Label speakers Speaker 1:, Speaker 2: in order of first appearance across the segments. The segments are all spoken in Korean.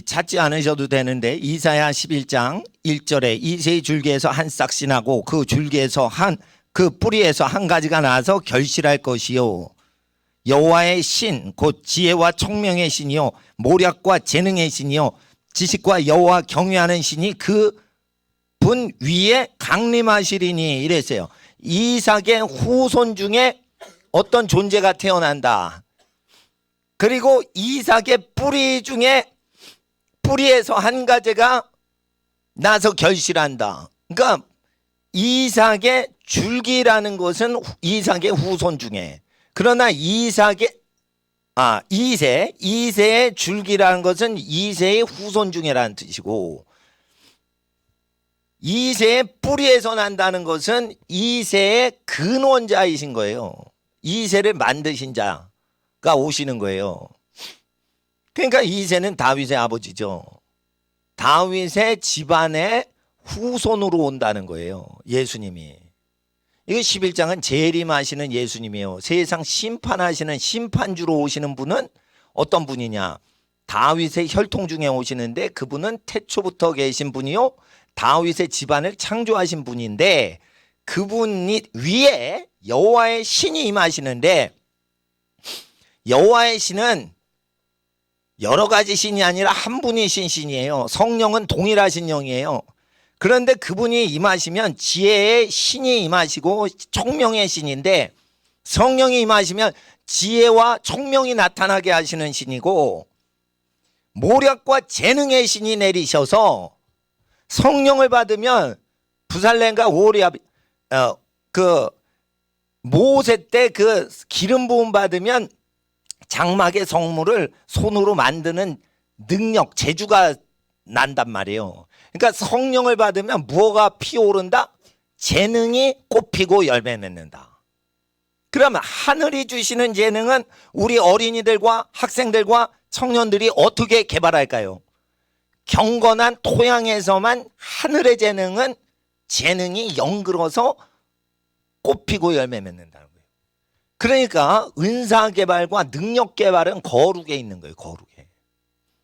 Speaker 1: 찾지 않으셔도 되는데 이사야 11장 1절에 이새의 줄기에서 한 싹이 나고 그 줄기에서 그 뿌리에서 한 가지가 나서 결실할 것이요 여호와의 신 곧 지혜와 총명의 신이요 모략과 재능의 신이요 지식과 여호와 경외하는 신이 그 분 위에 강림하시리니 이랬어요. 이삭의 후손 중에 어떤 존재가 태어난다. 그리고 이삭의 뿌리 중에 뿌리에서 한 가지가 나서 결실한다. 그러니까 이삭의 줄기라는 것은 이삭의 후손 중에, 그러나 이새의 줄기라는 것은 이새의 후손 중에라는 뜻이고, 이새의 뿌리에서 난다는 것은 이새의 근원자이신 거예요. 이새를 만드신 자가 오시는 거예요. 그러니까 이새는 다윗의 아버지죠. 다윗의 집안의 후손으로 온다는 거예요. 예수님이. 이거 11장은 재림하시는 예수님이에요. 세상 심판하시는 심판주로 오시는 분은 어떤 분이냐? 다윗의 혈통 중에 오시는데 그분은 태초부터 계신 분이요 다윗의 집안을 창조하신 분인데, 그분이 위에 여호와의 신이 임하시는데, 여호와의 신은 여러 가지 신이 아니라 한 분이신 신이에요. 성령은 동일하신 영이에요. 그런데 그분이 임하시면 지혜의 신이 임하시고 총명의 신인데, 성령이 임하시면 지혜와 총명이 나타나게 하시는 신이고, 모략과 재능의 신이 내리셔서 성령을 받으면 부살렘과 오리압 모세 때 그 기름 부음 받으면 장막의 성물을 손으로 만드는 능력, 재주가 난단 말이에요. 그러니까 성령을 받으면 무엇가 피어오른다? 재능이 꽃피고 열매 맺는다. 그러면 하늘이 주시는 재능은 우리 어린이들과 학생들과 청년들이 어떻게 개발할까요? 경건한 토양에서만 하늘의 재능이 연글어서 꽃피고 열매 맺는다는 거예요. 그러니까 은사 개발과 능력 개발은 거룩에 있는 거예요. 거룩에.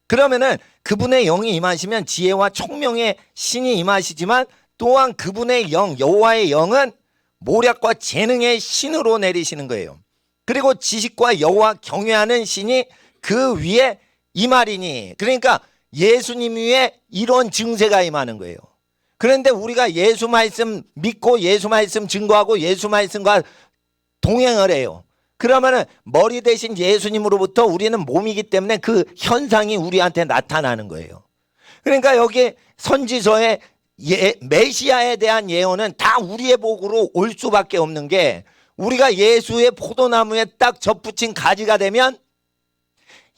Speaker 1: 그러면은 그분의 영이 임하시면 지혜와 총명의 신이 임하시지만, 또한 그분의 영, 여호와의 영은 모략과 재능의 신으로 내리시는 거예요. 그리고 지식과 여호와 경외하는 신이 그 위에 임하리니, 그러니까 예수님 위에 이런 증세가 임하는 거예요. 그런데 우리가 예수 말씀 믿고 예수 말씀 증거하고 예수 말씀과 동행을 해요. 그러면은 머리 대신 예수님으로부터 우리는 몸이기 때문에 그 현상이 우리한테 나타나는 거예요. 그러니까 여기 선지서에 메시아에 대한 예언은 다 우리의 복으로 올 수밖에 없는 게, 우리가 예수의 포도나무에 딱 접붙인 가지가 되면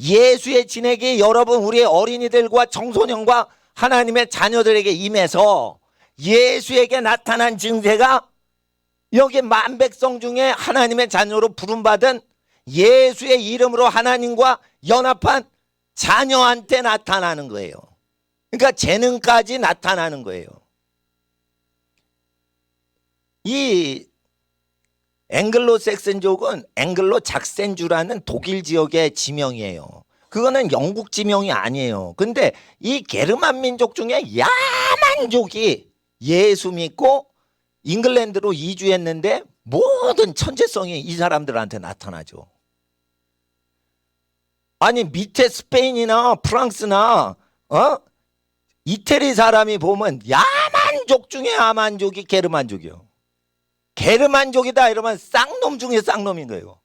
Speaker 1: 예수의 진액이 여러분 우리의 어린이들과 청소년과 하나님의 자녀들에게 임해서 예수에게 나타난 증세가 여기 만백성 중에 하나님의 자녀로 부름받은 예수의 이름으로 하나님과 연합한 자녀한테 나타나는 거예요. 그러니까 재능까지 나타나는 거예요. 이 앵글로색슨족은 앵글로 작센주라는 독일 지역의 지명이에요. 그거는 영국 지명이 아니에요. 근데 이 게르만 민족 중에 야만족이 예수 믿고 잉글랜드로 이주했는데 모든 천재성이 이 사람들한테 나타나죠. 아니 밑에 스페인이나 프랑스나 이태리 사람이 보면 야만족 중에 야만족이 게르만족이요. 게르만족이다 이러면 쌍놈 중에 쌍놈인 거예요.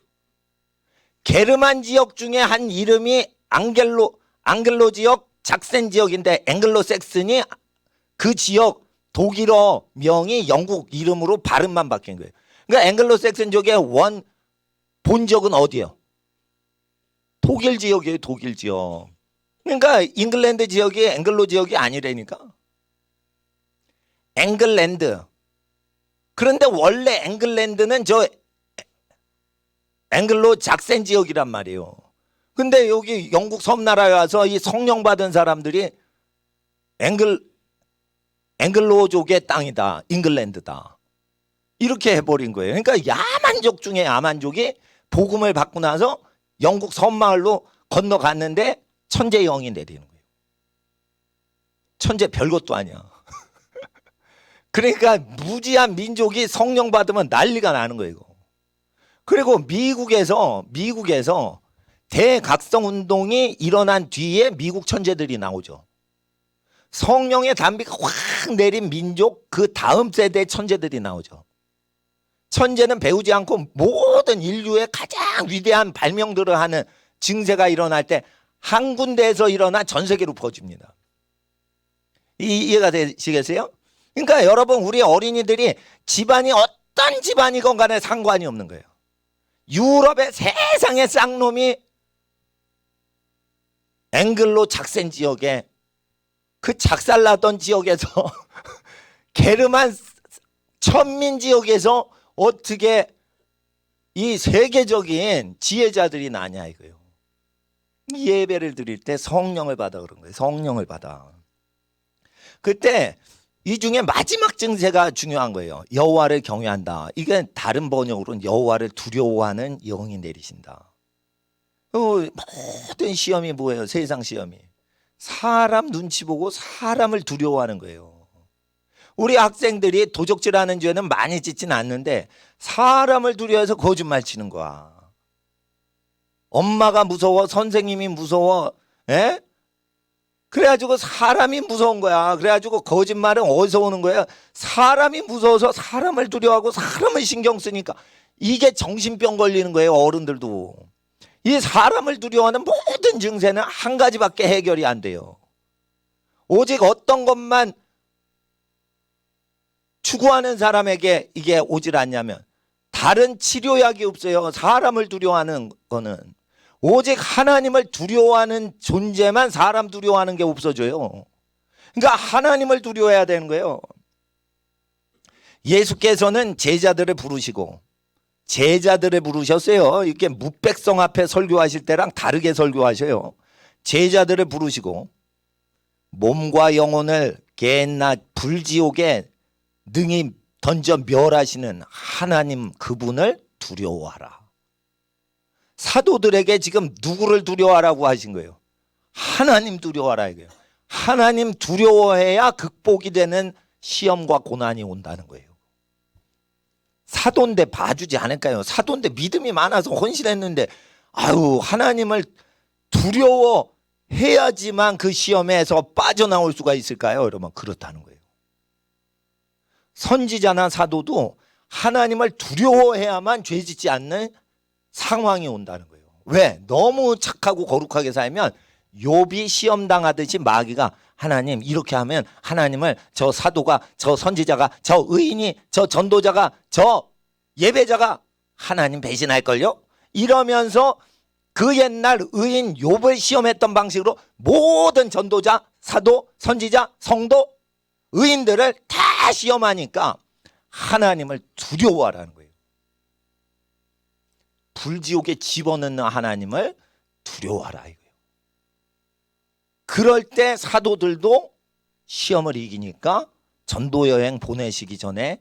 Speaker 1: 게르만 지역 중에 한 이름이 앙글로 지역 작센 지역인데, 앵글로색슨이 그 지역 독일어 명이 영국 이름으로 발음만 바뀐 거예요. 그러니까 앵글로색슨 지역의 본적은 어디예요? 독일 지역이에요. 독일 지역. 그러니까 잉글랜드 지역이 앵글로 지역이 아니라니까. 앵글랜드. 그런데 원래 앵글랜드는 저 앵글로 작센 지역이란 말이에요. 근데 여기 영국 섬나라에 와서 이 성령 받은 사람들이 앵글로족의 땅이다, 잉글랜드다, 이렇게 해버린 거예요. 그러니까 야만족 중에 야만족이 복음을 받고 나서 영국 섬마을로 건너갔는데 천재 영이 내리는 거예요. 천재 별것도 아니야. 그러니까 무지한 민족이 성령 받으면 난리가 나는 거예요. 그리고 미국에서 대각성 운동이 일어난 뒤에 미국 천재들이 나오죠. 성령의 단비가 확 내린 민족 그 다음 세대 천재들이 나오죠. 천재는 배우지 않고 모든 인류의 가장 위대한 발명들을 하는 증세가 일어날 때 한 군데에서 일어나 전 세계로 퍼집니다. 이해가 되시겠어요? 그러니까 여러분, 우리 어린이들이 집안이 어떤 집안이건 간에 상관이 없는 거예요. 유럽의 세상의 쌍놈이 앵글로 작센 지역에 그 작살나던 지역에서 게르만 천민 지역에서 어떻게 이 세계적인 지혜자들이 나냐 이거예요. 예배를 드릴 때 성령을 받아 그런 거예요. 성령을 받아. 그때 이 중에 마지막 증세가 중요한 거예요. 여호와를 경외한다. 이게 다른 번역으로는 여호와를 두려워하는 영이 내리신다. 모든 시험이 뭐예요? 세상 시험이. 사람 눈치 보고 사람을 두려워하는 거예요. 우리 학생들이 도적질하는 죄는 많이 짓진 않는데 사람을 두려워해서 거짓말 치는 거야. 엄마가 무서워, 선생님이 무서워, 에? 그래가지고 사람이 무서운 거야. 그래가지고 거짓말은 어디서 오는 거야? 사람이 무서워서 사람을 두려워하고 사람을 신경 쓰니까 이게 정신병 걸리는 거예요. 어른들도. 이 사람을 두려워하는 모든 증세는 한 가지밖에 해결이 안 돼요. 오직 어떤 것만 추구하는 사람에게 이게 오질 않냐면 다른 치료약이 없어요. 사람을 두려워하는 거는. 오직 하나님을 두려워하는 존재만 사람 두려워하는 게 없어져요. 그러니까 하나님을 두려워해야 되는 거예요. 예수께서는 제자들을 부르셨어요. 이렇게 무백성 앞에 설교하실 때랑 다르게 설교하셔요. 제자들을 부르시고 몸과 영혼을 개나 불지옥에 능히 던져 멸하시는 하나님 그분을 두려워하라. 사도들에게 지금 누구를 두려워하라고 하신 거예요? 하나님 두려워하라 이거예요. 하나님 두려워해야 극복이 되는 시험과 고난이 온다는 거예요. 사도인데 봐주지 않을까요? 사도인데 믿음이 많아서 헌신했는데 아유 하나님을 두려워해야지만 그 시험에서 빠져나올 수가 있을까요? 여러분 그렇다는 거예요. 선지자나 사도도 하나님을 두려워해야만 죄짓지 않는 상황이 온다는 거예요. 왜? 너무 착하고 거룩하게 살면 욥이 시험 당하듯이 마귀가 하나님 이렇게 하면 하나님을 저 사도가 저 선지자가 저 의인이 저 전도자가 저 예배자가 하나님 배신할걸요? 이러면서 그 옛날 의인 욥을 시험했던 방식으로 모든 전도자, 사도, 선지자, 성도, 의인들을 다 시험하니까 하나님을 두려워하라는 거예요. 불지옥에 집어넣는 하나님을 두려워하라 이거예요. 그럴 때 사도들도 시험을 이기니까 전도여행 보내시기 전에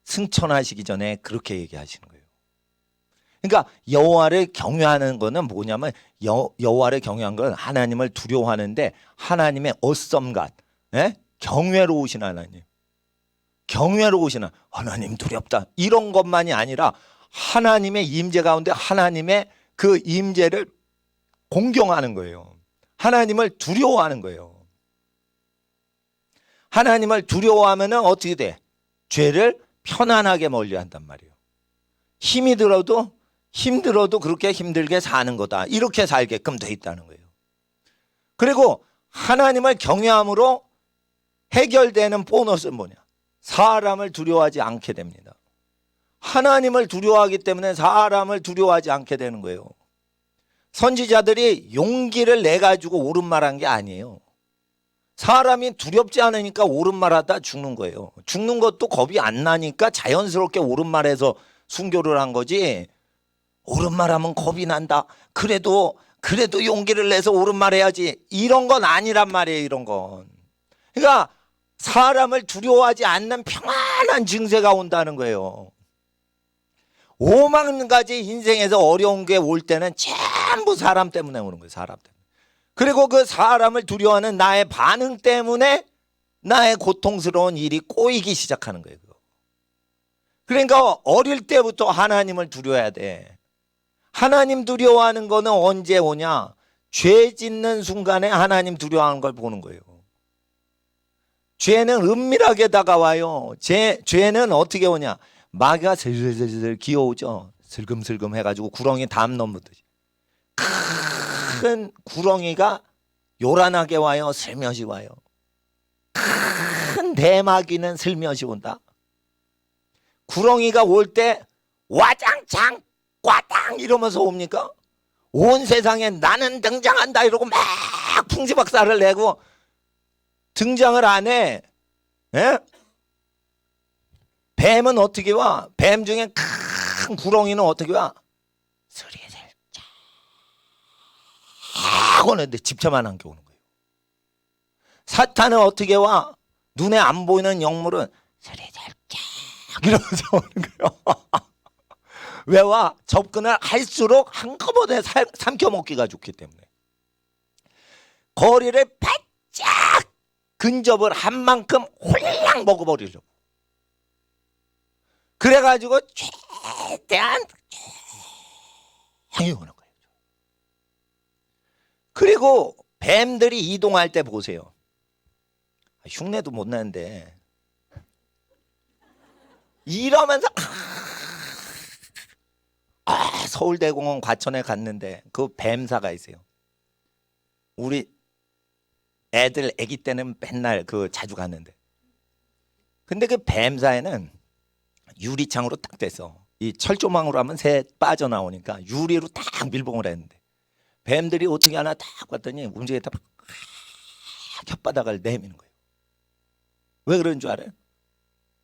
Speaker 1: 승천하시기 전에 그렇게 얘기하시는 거예요. 그러니까 여호와를 경외하는 거는 뭐냐면 여호와를 경외한 건 하나님을 두려워하는데 하나님의 어썸갓, 경외로우신 하나님, 경외로우신 하나님 두렵다 이런 것만이 아니라 하나님의 임재 가운데 하나님의 그 임재를 공경하는 거예요. 하나님을 두려워하는 거예요. 하나님을 두려워하면 어떻게 돼? 죄를 편안하게 멀리한단 말이에요. 힘들어도 그렇게 힘들게 사는 거다. 이렇게 살게끔 돼 있다는 거예요. 그리고 하나님을 경외함으로 해결되는 보너스는 뭐냐? 사람을 두려워하지 않게 됩니다. 하나님을 두려워하기 때문에 사람을 두려워하지 않게 되는 거예요. 선지자들이 용기를 내가지고 옳은 말한 게 아니에요. 사람이 두렵지 않으니까 옳은 말하다 죽는 거예요. 죽는 것도 겁이 안 나니까 자연스럽게 옳은 말해서 순교를 한 거지. 옳은 말하면 겁이 난다. 그래도 용기를 내서 옳은 말해야지. 이런 건 아니란 말이에요. 이런 건. 그러니까 사람을 두려워하지 않는 평안한 증세가 온다는 거예요. 5만 가지 인생에서 어려운 게 올 때는 전부 사람 때문에 오는 거예요. 사람 때문에. 그리고 그 사람을 두려워하는 나의 반응 때문에 나의 고통스러운 일이 꼬이기 시작하는 거예요. 그러니까 어릴 때부터 하나님을 두려워해야 돼. 하나님 두려워하는 거는 언제 오냐? 죄 짓는 순간에 하나님 두려워하는 걸 보는 거예요. 죄는 은밀하게 다가와요. 죄는 어떻게 오냐? 마귀가 슬슬슬 기어오죠. 슬금슬금 해가지고 구렁이 담 넘듯이. 큰 구렁이가 요란하게 와요. 슬며시 와요. 큰 대마귀는 슬며시 온다. 구렁이가 올 때 와장창 꽈당 이러면서 옵니까? 온 세상에 나는 등장한다 이러고 막 풍지박살을 내고 등장을 안 해. 예? 뱀은 어떻게 와? 뱀 중에 큰 구렁이는 어떻게 와? 스리슬 쫙 오는데 집차만한 게 오는 거예요. 사탄은 어떻게 와? 눈에 안 보이는 영물은 스리슬 쫙 이러면서 오는 거예요. 왜 와? 접근을 할수록 한꺼번에 삼켜먹기가 좋기 때문에. 거리를 바짝 근접을 한 만큼 홀랑 먹어버리려고. 그래가지고 최대한 조용히 오는 거예요. 그리고 뱀들이 이동할 때 보세요. 흉내도 못 나는데 이러면서 서울대공원 과천에 갔는데 그 뱀사가 있어요. 우리 애들 아기 때는 맨날 그 자주 갔는데 근데 그 뱀사에는 유리창으로 딱 떼서 이 철조망으로 하면 새 빠져나오니까 유리로 딱 밀봉을 했는데 뱀들이 어떻게 하나 딱 봤더니 움직이다 혓바닥을 내미는 거예요. 왜 그런 줄 알아요?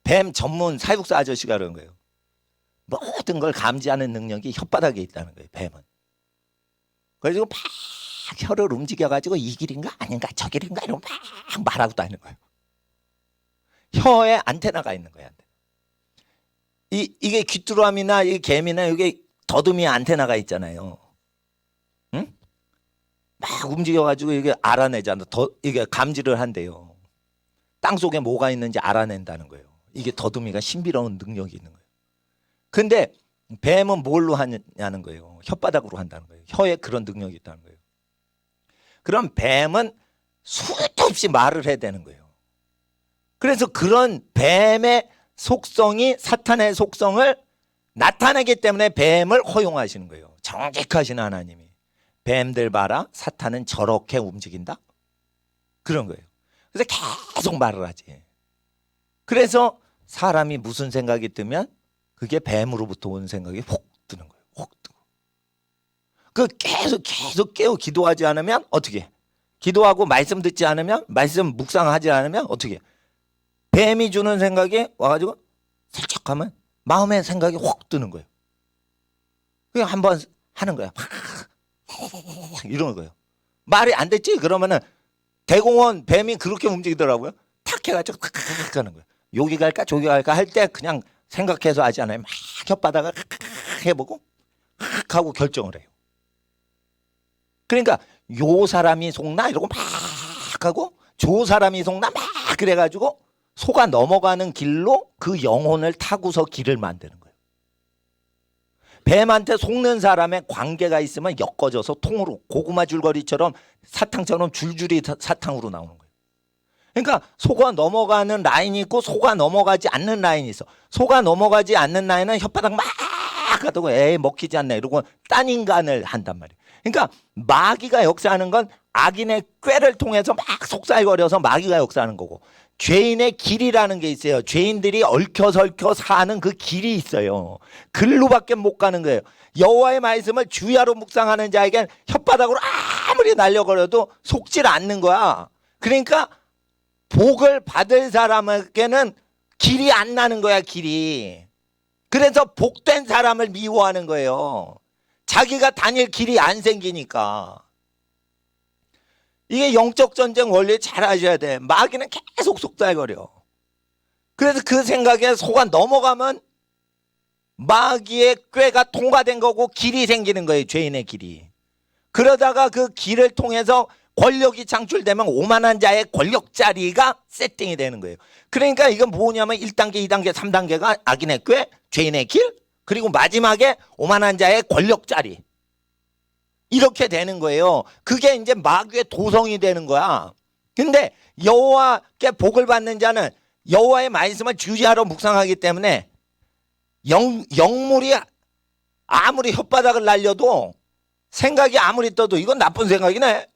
Speaker 1: 뱀 전문 사육사 아저씨가 그런 거예요. 모든 걸 감지하는 능력이 혓바닥에 있다는 거예요. 뱀은. 그래서 막 혀를 움직여가지고 이 길인가 아닌가 저 길인가 이러고 막 말하고 다니는 거예요. 혀에 안테나가 있는 거예요. 이게 귀뚜라미나 이 개미나 이게 더듬이 안테나가 있잖아요. 응? 막 움직여가지고 이게 알아내잖아. 이게 감지를 한대요. 땅 속에 뭐가 있는지 알아낸다는 거예요. 이게 더듬이가 신비로운 능력이 있는 거예요. 근데 뱀은 뭘로 하냐는 거예요. 혓바닥으로 한다는 거예요. 혀에 그런 능력이 있다는 거예요. 그럼 뱀은 수도 없이 말을 해야 되는 거예요. 그래서 그런 뱀의 속성이 사탄의 속성을 나타내기 때문에 뱀을 허용하시는 거예요. 정직하신 하나님이. 뱀들 봐라. 사탄은 저렇게 움직인다. 그런 거예요. 그래서 계속 말을 하지. 그래서 사람이 무슨 생각이 뜨면 그게 뱀으로부터 온 생각이 혹 드는 거예요. 혹 뜨고. 그 계속 깨워 기도하지 않으면 어떻게? 기도하고 말씀 듣지 않으면 말씀 묵상하지 않으면 어떻게? 뱀이 주는 생각이 와가지고 살짝 하면 마음의 생각이 혹 드는 거예요. 그냥 한번 하는 거야. 이러는 거예요. 말이 안 됐지? 그러면은 대공원 뱀이 그렇게 움직이더라고요. 탁 해가지고 탁 가는 거예요. 여기 갈까 저기 갈까 할 때 그냥 생각해서 하지 않아요. 막 혓바닥을 해보고 하고 결정을 해요. 그러니까 요 사람이 속나 이러고 막 하고 저 사람이 속나 막 그래가지고 속아 넘어가는 길로 그 영혼을 타고서 길을 만드는 거예요. 뱀한테 속는 사람의 관계가 있으면 엮어져서 통으로 고구마 줄거리처럼 사탕처럼 줄줄이 사탕으로 나오는 거예요. 그러니까 속아 넘어가는 라인이 있고 속아 넘어가지 않는 라인이 있어. 속아 넘어가지 않는 라인은 혓바닥 막 하다고 에이 먹히지 않네 이러고 딴 인간을 한단 말이에요. 그러니까 마귀가 역사하는 건 악인의 꾀를 통해서 막 속살거려서 마귀가 역사하는 거고 죄인의 길이라는 게 있어요. 죄인들이 얽혀설켜 사는 그 길이 있어요. 글로밖에 못 가는 거예요. 여호와의 말씀을 주야로 묵상하는 자에겐 혓바닥으로 아무리 날려거려도 속질 않는 거야. 그러니까 복을 받을 사람에게는 길이 안 나는 거야, 길이. 그래서 복된 사람을 미워하는 거예요. 자기가 다닐 길이 안 생기니까. 이게 영적 전쟁 원리 잘 아셔야 돼. 마귀는 계속 속살거려. 그래서 그 생각에 속아 넘어가면 마귀의 꾀가 통과된 거고 길이 생기는 거예요. 죄인의 길이. 그러다가 그 길을 통해서 권력이 창출되면 오만한 자의 권력자리가 세팅이 되는 거예요. 그러니까 이건 뭐냐면 1단계, 2단계, 3단계가 악인의 꾀, 죄인의 길, 그리고 마지막에 오만한 자의 권력자리. 이렇게 되는 거예요. 그게 이제 마귀의 도성이 되는 거야. 근데 여호와께 복을 받는 자는 여호와의 말씀을 주지하러 묵상하기 때문에 영물이 아무리 혓바닥을 날려도 생각이 아무리 떠도 이건 나쁜 생각이네.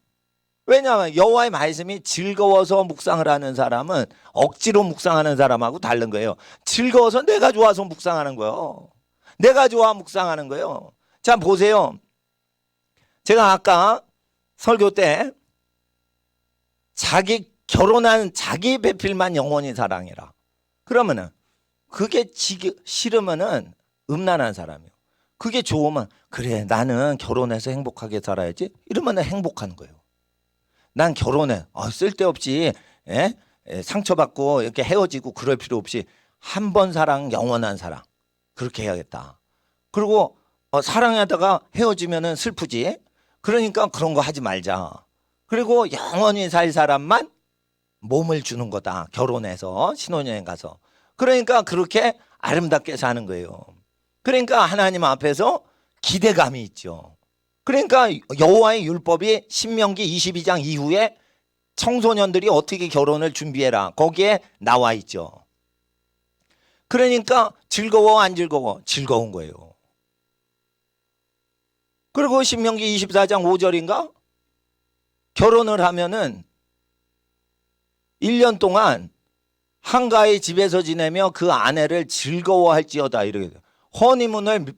Speaker 1: 왜냐하면 여호와의 말씀이 즐거워서 묵상을 하는 사람은 억지로 묵상하는 사람하고 다른 거예요. 즐거워서 내가 좋아서 묵상하는 거예요. 내가 좋아 묵상하는 거예요. 자, 보세요. 제가 아까 설교 때 결혼한 자기 배필만 영원히 사랑해라. 그러면은 그게 싫으면은 음란한 사람이에요. 그게 좋으면 그래 나는 결혼해서 행복하게 살아야지 이러면은 행복한 거예요. 난 결혼해 쓸데없이 상처받고 이렇게 헤어지고 그럴 필요 없이 한 번 사랑 영원한 사랑 그렇게 해야겠다. 그리고 사랑하다가 헤어지면은 슬프지. 그러니까 그런 거 하지 말자. 그리고 영원히 살 사람만 몸을 주는 거다. 결혼해서 신혼여행 가서. 그러니까 그렇게 아름답게 사는 거예요. 그러니까 하나님 앞에서 기대감이 있죠. 그러니까 여호와의 율법이 신명기 22장 이후에 청소년들이 어떻게 결혼을 준비해라. 거기에 나와 있죠. 그러니까 즐거워 안 즐거워? 즐거운 거예요. 그리고 신명기 24장 5절인가? 결혼을 하면은 1년 동안 한가의 집에서 지내며 그 아내를 즐거워할지어다. 이렇게 돼요. 허니문을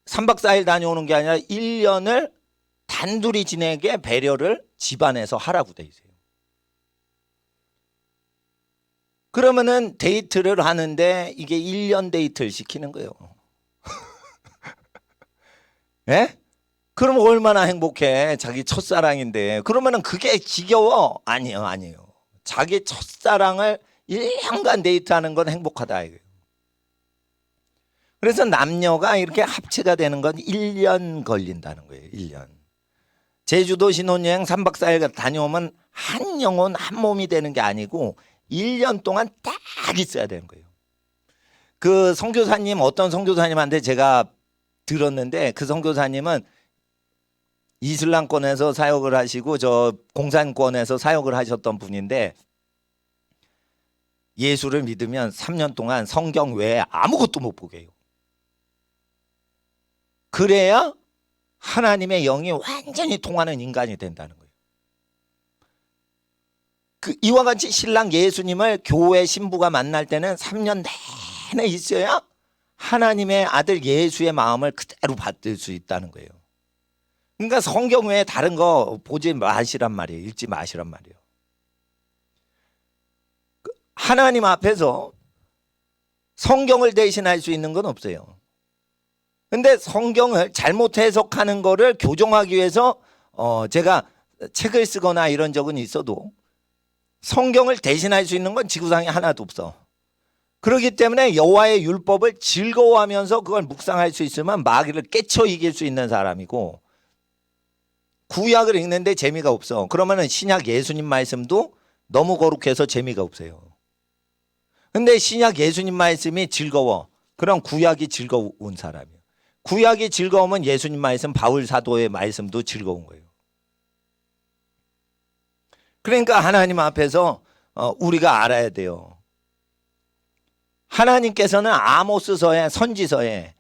Speaker 1: 3박 4일 다녀오는 게 아니라 1년을 단둘이 지내게 배려를 집안에서 하라고 돼 있어요. 그러면은 데이트를 하는데 이게 1년 데이트를 시키는 거예요. 예? 그럼 얼마나 행복해. 자기 첫사랑인데. 그러면은 그게 지겨워? 아니에요. 자기 첫사랑을 1년간 데이트하는 건 행복하다 이거예요. 그래서 남녀가 이렇게 합체가 되는 건 1년 걸린다는 거예요. 1년. 제주도 신혼여행 3박 4일 다녀오면 한 영혼 한 몸이 되는 게 아니고 1년 동안 딱 있어야 되는 거예요. 그 선교사님 어떤 선교사님한테 제가 들었는데 그 선교사님은 이슬람권에서 사역을 하시고 저 공산권에서 사역을 하셨던 분인데 예수를 믿으면 3년 동안 성경 외에 아무것도 못 보게 해요. 그래야 하나님의 영이 완전히 통하는 인간이 된다는 거예요. 이와 같이 신랑 예수님을 교회 신부가 만날 때는 3년 내내 있어야 하나님의 아들 예수의 마음을 그대로 받을 수 있다는 거예요. 그러니까 성경 외에 다른 거 보지 마시란 말이에요. 읽지 마시란 말이에요. 하나님 앞에서 성경을 대신할 수 있는 건 없어요. 근데 성경을 잘못 해석하는 거를 교정하기 위해서 제가 책을 쓰거나 이런 적은 있어도 성경을 대신할 수 있는 건 지구상에 하나도 없어. 그렇기 때문에 여호와의 율법을 즐거워하면서 그걸 묵상할 수 있으면 마귀를 깨쳐 이길 수 있는 사람이고 구약을 읽는데 재미가 없어. 그러면은 신약 예수님 말씀도 너무 거룩해서 재미가 없어요. 근데 신약 예수님 말씀이 즐거워. 그럼 구약이 즐거운 사람이에요. 구약이 즐거우면 예수님 말씀 바울 사도의 말씀도 즐거운 거예요. 그러니까 하나님 앞에서 우리가 알아야 돼요. 하나님께서는 아모스서에 선지서에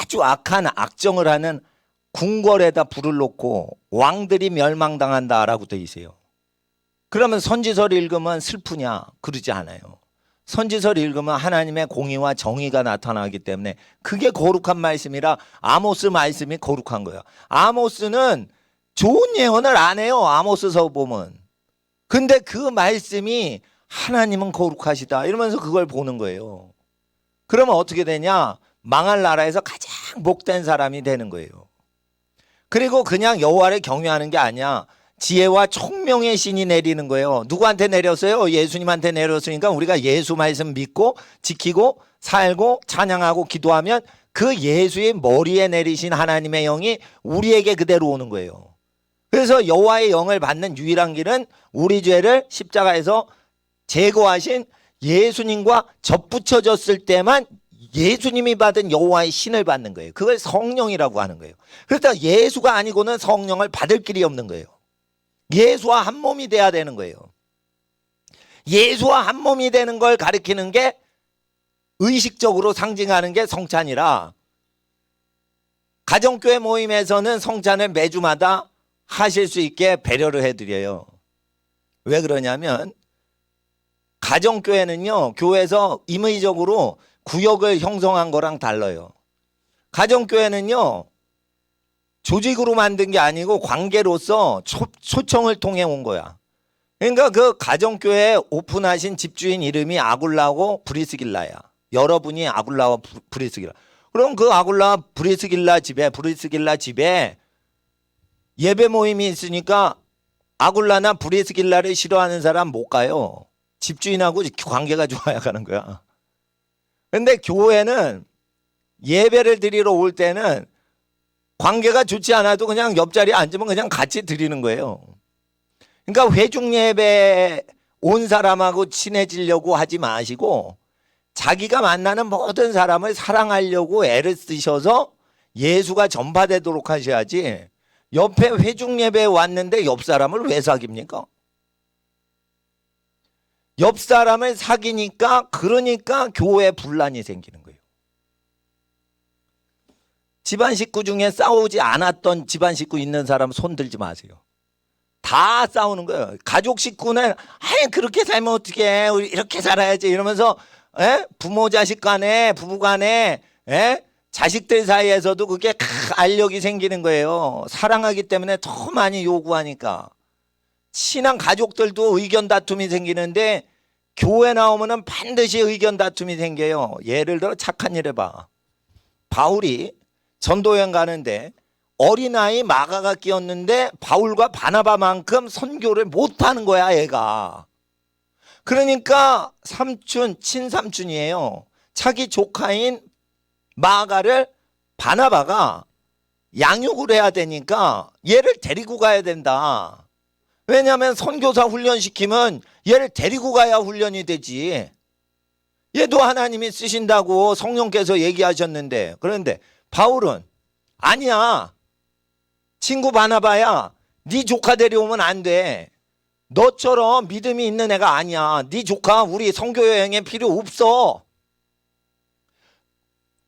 Speaker 1: 아주 악한 악정을 하는 궁궐에다 불을 놓고 왕들이 멸망당한다라고 돼 있어요. 그러면 선지서를 읽으면 슬프냐? 그러지 않아요. 선지서를 읽으면 하나님의 공의와 정의가 나타나기 때문에 그게 거룩한 말씀이라 아모스 말씀이 거룩한 거예요. 아모스는 좋은 예언을 안 해요. 아모스서 보면. 근데 그 말씀이 하나님은 거룩하시다 이러면서 그걸 보는 거예요. 그러면 어떻게 되냐? 망할 나라에서 가장 복된 사람이 되는 거예요. 그리고 그냥 여호와를 경외하는 게 아니야. 지혜와 총명의 신이 내리는 거예요. 누구한테 내렸어요? 예수님한테 내렸으니까 우리가 예수 말씀 믿고 지키고 살고 찬양하고 기도하면 그 예수의 머리에 내리신 하나님의 영이 우리에게 그대로 오는 거예요. 그래서 여호와의 영을 받는 유일한 길은 우리 죄를 십자가에서 제거하신 예수님과 접붙여졌을 때만 예수님이 받은 여호와의 신을 받는 거예요. 그걸 성령이라고 하는 거예요. 그래서 예수가 아니고는 성령을 받을 길이 없는 거예요. 예수와 한 몸이 돼야 되는 거예요. 예수와 한 몸이 되는 걸 가리키는 게 의식적으로 상징하는 게 성찬이라, 가정교회 모임에서는 성찬을 매주마다 하실 수 있게 배려를 해드려요. 왜 그러냐면 가정교회는요, 교회에서 임의적으로 구역을 형성한 거랑 달라요. 가정교회는요, 조직으로 만든 게 아니고 관계로서 초청을 통해 온 거야. 그러니까 그 가정교회 오픈하신 집주인 이름이 아굴라고 브리스길라야. 여러분이 아굴라와 브리스길라. 그럼 그 아굴라와 브리스길라 집에 예배 모임이 있으니까 아굴라나 브리스길라를 싫어하는 사람 못 가요. 집주인하고 관계가 좋아야 가는 거야. 근데 교회는 예배를 드리러 올 때는 관계가 좋지 않아도 그냥 옆자리에 앉으면 그냥 같이 드리는 거예요. 그러니까 회중 예배 온 사람하고 친해지려고 하지 마시고 자기가 만나는 모든 사람을 사랑하려고 애를 쓰셔서 예수가 전파되도록 하셔야지, 옆에 회중 예배에 왔는데 옆 사람을 왜 사깁니까? 옆 사람을 사귀니까, 그러니까 교회에 분란이 생기는 거예요. 집안 식구 중에 싸우지 않았던 집안 식구 있는 사람 손 들지 마세요. 다 싸우는 거예요. 가족 식구는 아이 그렇게 살면 어떡해, 우리 이렇게 살아야지 이러면서 부모 자식 간에, 부부 간에, 자식들 사이에서도 그게 알력이 생기는 거예요. 사랑하기 때문에 더 많이 요구하니까. 친한 가족들도 의견 다툼이 생기는데 교회 나오면은 반드시 의견 다툼이 생겨요. 예를 들어 착한 일 해봐. 바울이 전도여행 가는데 어린아이 마가가 끼었는데 바울과 바나바만큼 선교를 못하는 거야, 얘가. 그러니까 삼촌, 친삼촌이에요. 자기 조카인 마가를 바나바가 양육을 해야 되니까 얘를 데리고 가야 된다. 왜냐하면 선교사 훈련시키면 얘를 데리고 가야 훈련이 되지. 얘도 하나님이 쓰신다고 성령께서 얘기하셨는데, 그런데 바울은 아니야, 친구 바나바야, 네 조카 데려오면 안 돼. 너처럼 믿음이 있는 애가 아니야. 네 조카 우리 선교여행에 필요 없어.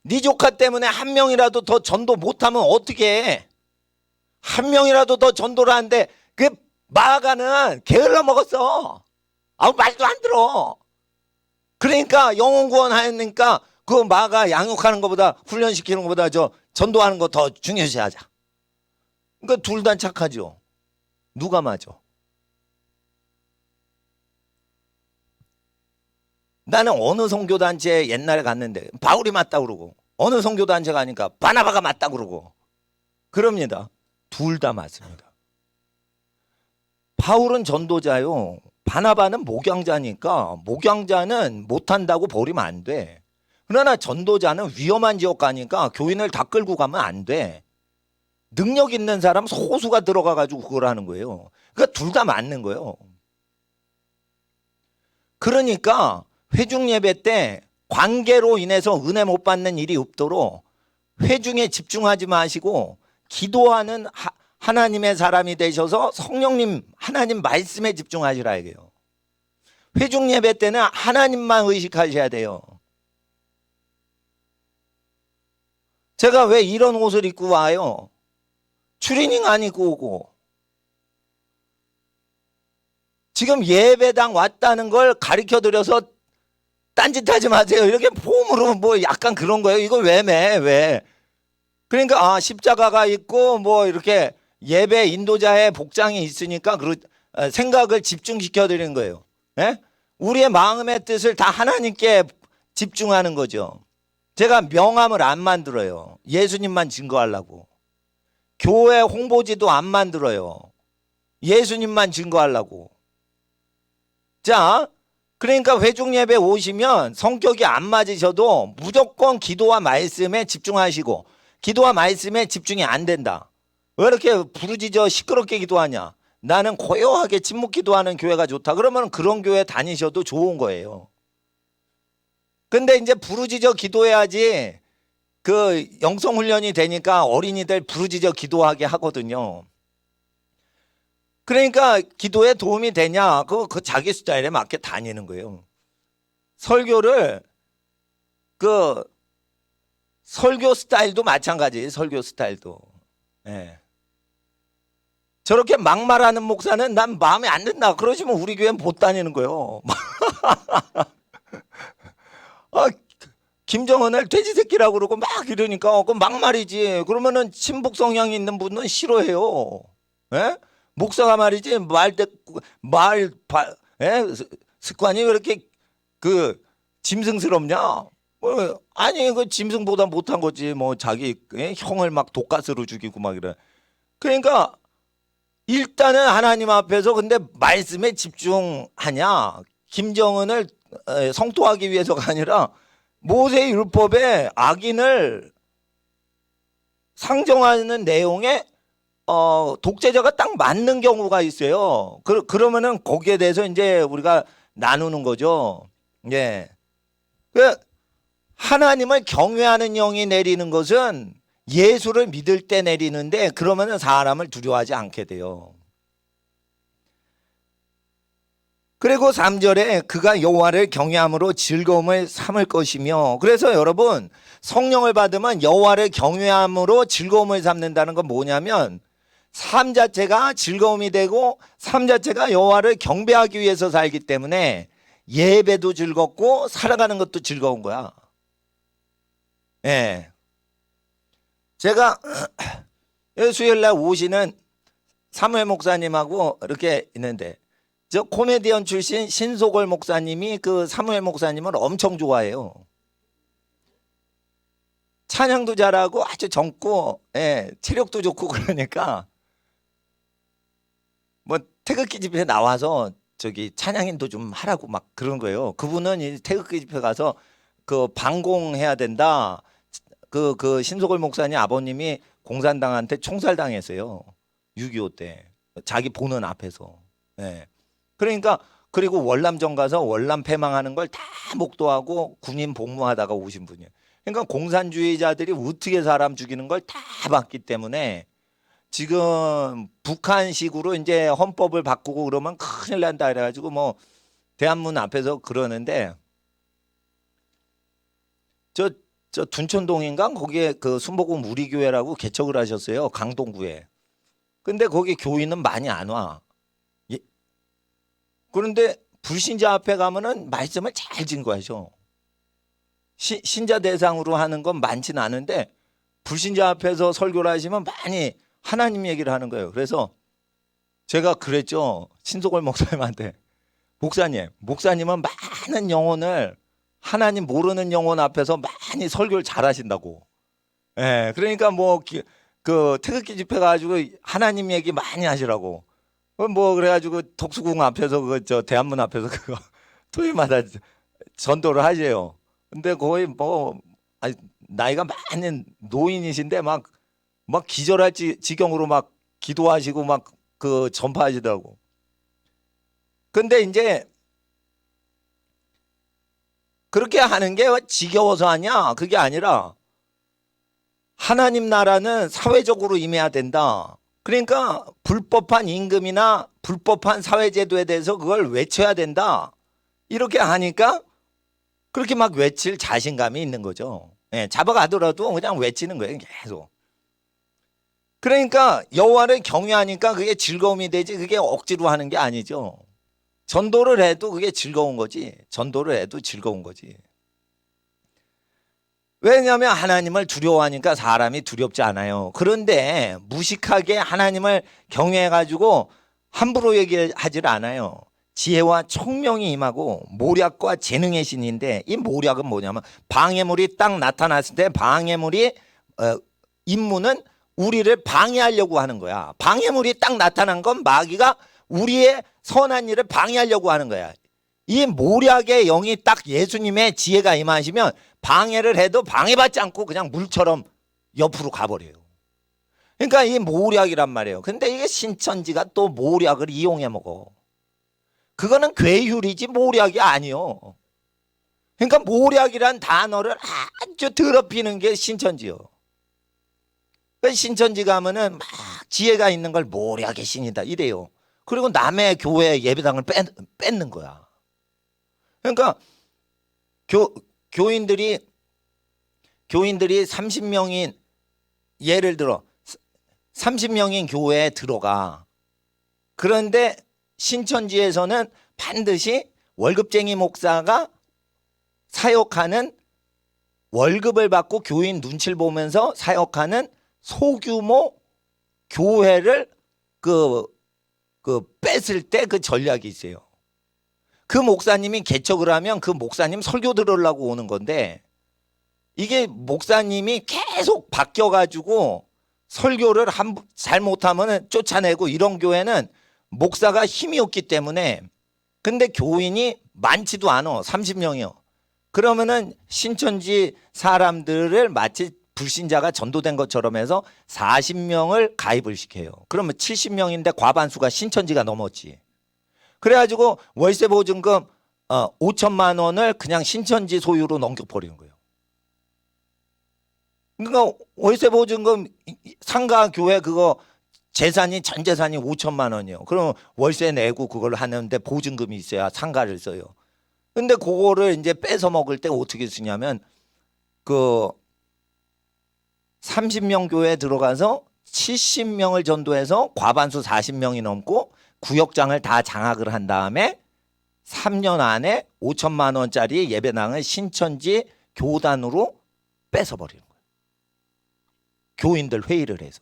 Speaker 1: 네 조카 때문에 한 명이라도 더 전도 못하면 어떻게 해? 한 명이라도 더 전도를 하는데 그 마가는 게을러 먹었어. 아무 말도 안 들어. 그러니까 영혼 구원하니까 그 마가 양육하는 것보다, 훈련시키는 것보다 저 전도하는 거 더 중요시하자. 그러니까 둘 다 착하죠. 누가 맞아? 나는 어느 선교단체에 옛날에 갔는데 바울이 맞다 그러고, 어느 선교단체 가니까 바나바가 맞다 그러고 그럽니다. 둘 다 맞습니다. 바울은 전도자요, 바나바는 목양자니까 목양자는 못한다고 버리면 안 돼. 그러나 전도자는 위험한 지역 가니까 교인을 다 끌고 가면 안 돼. 능력 있는 사람 소수가 들어가가지고 그걸 하는 거예요. 그러니까 둘 다 맞는 거예요. 그러니까 회중 예배 때 관계로 인해서 은혜 못 받는 일이 없도록 회중에 집중하지 마시고 기도하는 하나님의 사람이 되셔서 성령님, 하나님 말씀에 집중하시라 이게요. 회중 예배 때는 하나님만 의식하셔야 돼요. 제가 왜 이런 옷을 입고 와요? 추리닝 안 입고 오고. 지금 예배당 왔다는 걸 가르쳐드려서 딴짓하지 마세요. 이렇게 폼으로 뭐 약간 그런 거예요. 이걸 왜 매? 왜? 그러니까 십자가가 있고 뭐 이렇게 예배 인도자의 복장이 있으니까 생각을 집중시켜 드리는 거예요. 예? 우리의 마음의 뜻을 다 하나님께 집중하는 거죠. 제가 명함을 안 만들어요. 예수님만 증거하려고. 교회 홍보지도 안 만들어요. 예수님만 증거하려고. 자, 그러니까 회중 예배 오시면 성격이 안 맞으셔도 무조건 기도와 말씀에 집중하시고, 기도와 말씀에 집중이 안 된다. 왜 이렇게 부르짖어 시끄럽게 기도하냐? 나는 고요하게 침묵 기도하는 교회가 좋다. 그러면 그런 교회 다니셔도 좋은 거예요. 근데 이제 부르짖어 기도해야지 그 영성 훈련이 되니까 어린이들 부르짖어 기도하게 하거든요. 그러니까 기도에 도움이 되냐? 그 자기 스타일에 맞게 다니는 거예요. 설교를 설교 스타일도 마찬가지. 설교 스타일도. 예. 저렇게 막말하는 목사는 난 마음에 안 든다. 그러시면 우리 교회는 못 다니는 거예요. 김정은을 돼지 새끼라고 그러고 막 이러니까 그 막말이지. 그러면은 친북 성향이 있는 분은 싫어해요. 예? 목사가 말이지 습관이 왜 이렇게 짐승스럽냐? 아니 그 짐승보다 못한 거지. 뭐 자기 형을 막 독가스로 죽이고 막 이래. 그러니까 일단은 하나님 앞에서 근데 말씀에 집중하냐? 김정은을 성토하기 위해서가 아니라 모세 율법에 악인을 상정하는 내용에 독재자가 딱 맞는 경우가 있어요. 그러면은 거기에 대해서 이제 우리가 나누는 거죠. 예. 하나님을 경외하는 영이 내리는 것은 예수를 믿을 때 내리는데 그러면은 사람을 두려워하지 않게 돼요. 그리고 3절에 그가 여호와를 경외함으로 즐거움을 삼을 것이며, 그래서 여러분 성령을 받으면 여호와를 경외함으로 즐거움을 삼는다는 건 뭐냐면 삶 자체가 즐거움이 되고 삶 자체가 여호와를 경배하기 위해서 살기 때문에 예배도 즐겁고 살아가는 것도 즐거운 거야. 예. 제가 수요일날 오시는 사무엘 목사님하고 이렇게 있는데 저 코미디언 출신 신소걸 목사님이 그 사무엘 목사님을 엄청 좋아해요. 찬양도 잘하고 아주 젊고 체력도 좋고 그러니까 뭐 태극기 집회 나와서 저기 찬양인도 좀 하라고 막 그런 거예요. 그분은 이 태극기 집회 가서 그 방공해야 된다. 그 신소걸 목사님 아버님이 공산당한테 총살당했어요. 6.25 때 자기 보는 앞에서. 그러니까 그리고 월남전 가서 월남 패망하는 걸 다 목도하고 군인 복무하다가 오신 분이에요. 그러니까 공산주의자들이 어떻게 사람 죽이는 걸 다 봤기 때문에 지금 북한식으로 이제 헌법을 바꾸고 그러면 큰일 난다 그래가지고 뭐 대한문 앞에서 그러는데 저 둔천동인가 거기에 그 순복음 우리교회라고 개척을 하셨어요. 강동구에. 근데 거기 교인은 많이 안 와. 그런데 불신자 앞에 가면은 말씀을 잘 증거하죠. 신자 대상으로 하는 건 많지는 않은데 불신자 앞에서 설교를 하시면 많이 하나님 얘기를 하는 거예요. 그래서 제가 그랬죠. 신소걸 목사님한테. 목사님은 많은 영혼을 하나님 모르는 영혼 앞에서 많이 설교를 잘 하신다고. 그러니까 뭐 그 태극기 집회 가지고 하나님 얘기 많이 하시라고. 뭐 그래가지고 덕수궁 앞에서 저 대한문 앞에서 그거 토요일마다 전도를 하세요. 근데 거의 뭐 나이가 많은 노인이신데 막 기절할 지경으로 막 기도하시고 막 그 전파하시더라고. 근데 이제 그렇게 하는 게 지겨워서 하냐? 그게 아니라 하나님 나라는 사회적으로 임해야 된다. 그러니까 불법한 임금이나 불법한 사회제도에 대해서 그걸 외쳐야 된다. 이렇게 하니까 그렇게 막 외칠 자신감이 있는 거죠. 잡아가더라도 그냥 외치는 거예요. 계속. 그러니까 여호와를 경외하니까 그게 즐거움이 되지 그게 억지로 하는 게 아니죠. 전도를 해도 그게 즐거운 거지. 전도를 해도 즐거운 거지. 왜냐하면 하나님을 두려워하니까 사람이 두렵지 않아요. 그런데 무식하게 하나님을 경외해가지고 함부로 얘기하지를 않아요. 지혜와 총명이 임하고 모략과 재능의 신인데 이 모략은 뭐냐면 방해물이 딱 나타났을 때 방해물이 임무는 우리를 방해하려고 하는 거야. 방해물이 딱 나타난 건 마귀가 우리의 선한 일을 방해하려고 하는 거야. 이 모략의 영이 딱 예수님의 지혜가 임하시면 방해를 해도 방해받지 않고 그냥 물처럼 옆으로 가버려요. 그러니까 이 모략이란 말이에요. 근데 이게 신천지가 또 모략을 이용해 먹어. 그거는 괴율이지 모략이 아니요. 그러니까 모략이란 단어를 아주 더럽히는 게 신천지요. 그러니까 신천지 가면은 막 지혜가 있는 걸 모략의 신이다 이래요. 그리고 남의 교회 예배당을 뺏는 거야. 그러니까 교인들이 30명인 예를 들어 30명인 교회에 들어가. 그런데 신천지에서는 반드시 월급쟁이 목사가 사역하는 월급을 받고 교인 눈치를 보면서 사역하는 소규모 교회를 그 뺏을 때 그 전략이 있어요. 그 목사님이 개척을 하면 그 목사님 설교 들으려고 오는 건데 이게 목사님이 계속 바뀌어가지고 설교를 잘못하면 쫓아내고 이런 교회는 목사가 힘이 없기 때문에 근데 교인이 많지도 않아. 30명이요. 그러면은 신천지 사람들을 마치 불신자가 전도된 것처럼 해서 40명을 가입을 시켜요. 그러면 70명인데 과반수가 신천지가 넘었지. 그래가지고 월세 보증금 5천만 원을 그냥 신천지 소유로 넘겨버리는 거예요. 그러니까 월세 보증금 상가 교회 그거 재산이 전 재산이 5천만 원이에요. 그럼 월세 내고 그걸 하는데 보증금이 있어야 상가를 써요. 근데 그거를 이제 뺏어 먹을 때 어떻게 쓰냐면 그 30명 교회에 들어가서 70명을 전도해서 과반수 40명이 넘고 구역장을 다 장악을 한 다음에 3년 안에 5천만 원짜리 예배당을 신천지 교단으로 뺏어버리는 거예요. 교인들 회의를 해서.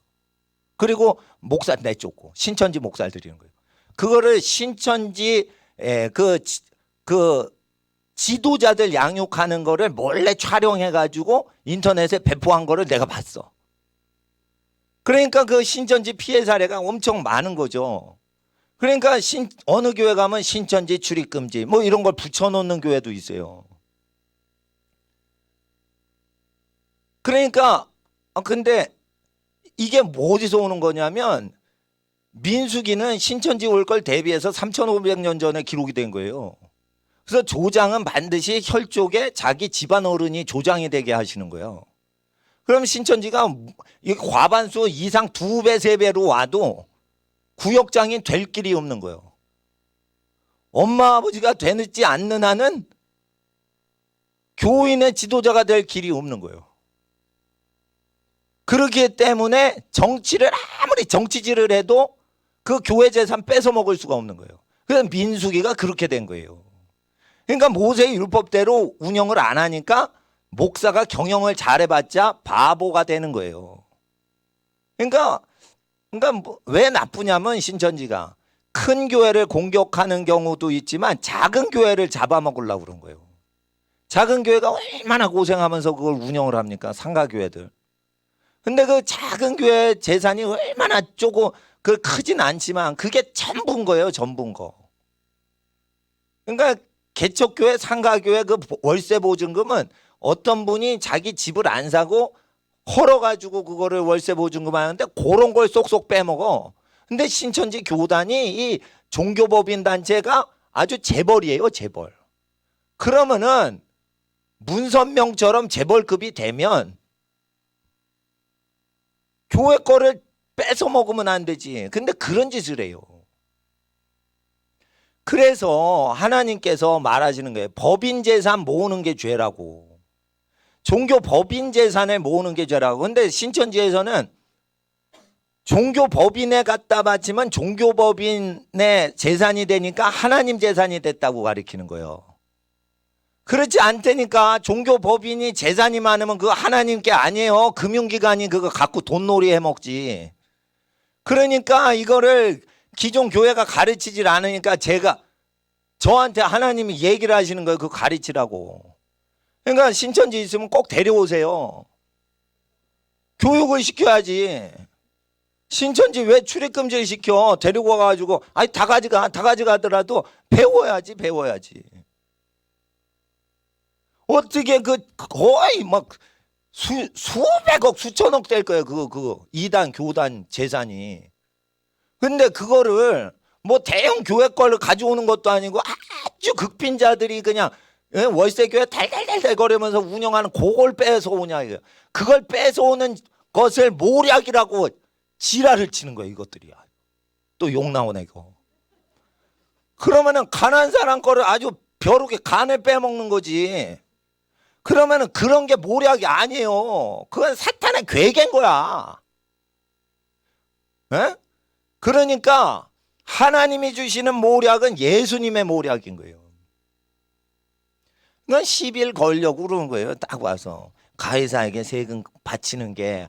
Speaker 1: 그리고 목사 내쫓고 신천지 목사를 드리는 거예요. 그거를 신천지 그 지도자들 양육하는 거를 몰래 촬영해가지고 인터넷에 배포한 거를 내가 봤어. 그러니까 그 신천지 피해 사례가 엄청 많은 거죠. 그러니까 어느 교회 가면 신천지 출입금지 뭐 이런 걸 붙여놓는 교회도 있어요. 그러니까 근데 이게 뭐 어디서 오는 거냐면 민수기는 신천지 올 걸 대비해서 3,500년 전에 기록이 된 거예요. 그래서 조장은 반드시 혈족에 자기 집안 어른이 조장이 되게 하시는 거예요. 그럼 신천지가 과반수 이상 2배, 3배로 와도 구역장이 될 길이 없는 거예요. 엄마 아버지가 되지 않는 한은 교인의 지도자가 될 길이 없는 거예요. 그렇기 때문에 정치를 아무리 정치질을 해도 그 교회 재산 뺏어 먹을 수가 없는 거예요. 그래서 민수기가 그렇게 된 거예요. 그러니까 모세의 율법대로 운영을 안 하니까 목사가 경영을 잘해봤자 바보가 되는 거예요. 그러니까 왜 나쁘냐면 신천지가 큰 교회를 공격하는 경우도 있지만 작은 교회를 잡아먹으려고 그런 거예요. 작은 교회가 얼마나 고생하면서 그걸 운영을 합니까? 상가교회들. 근데 그 작은 교회 재산이 얼마나 그 크진 않지만 그게 전부인 거예요. 전부인 거. 그러니까 개척교회, 상가교회 그 월세 보증금은 어떤 분이 자기 집을 안 사고 헐어가지고 그거를 월세 보증금 하는데 그런 걸 쏙쏙 빼먹어. 근데 신천지 교단이 이 종교법인 단체가 아주 재벌이에요. 재벌. 그러면은 문선명처럼 재벌급이 되면 교회 거를 뺏어 먹으면 안 되지. 근데 그런 짓을 해요. 그래서 하나님께서 말하시는 거예요. 법인 재산 모으는 게 죄라고. 종교 법인 재산을 모으는 게 죄라고. 근데 신천지에서는 종교 법인에 갖다 바치면 종교 법인의 재산이 되니까 하나님 재산이 됐다고 가리키는 거예요. 그렇지 않다니까. 종교 법인이 재산이 많으면 그거 하나님께 아니에요. 금융기관이 그거 갖고 돈놀이 해먹지. 그러니까 이거를 기존 교회가 가르치질 않으니까 저한테 하나님이 얘기를 하시는 거예요. 그거 가르치라고. 그러니까 신천지 있으면 꼭 데려오세요. 교육을 시켜야지. 신천지 왜 출입금지를 시켜? 데리고 와가지고 아니 다 가져가더라도 배워야지. 어떻게 거의 막 수백억 수천억 될 거예요. 그 이단 교단 재산이. 근데 그거를 뭐 대형 교회 걸로 가져오는 것도 아니고 아주 극빈자들이 그냥 월세 교회 달달달달 거리면서 운영하는 그걸 뺏어오냐 이거. 그걸 뺏어오는 것을 모략이라고 지랄을 치는 거예요. 이것들이야. 또 욕 나오네 이거. 그러면은 가난한 사람 거를 아주 벼룩에 간을 빼먹는 거지. 그러면은 그런 게 모략이 아니에요. 그건 사탄의 괴계인 거야. 에? 그러니까 하나님이 주시는 모략은 예수님의 모략인 거예요. 그건 10일 걸려고 그러는 거예요. 딱 와서 가이사에게 세금 바치는 게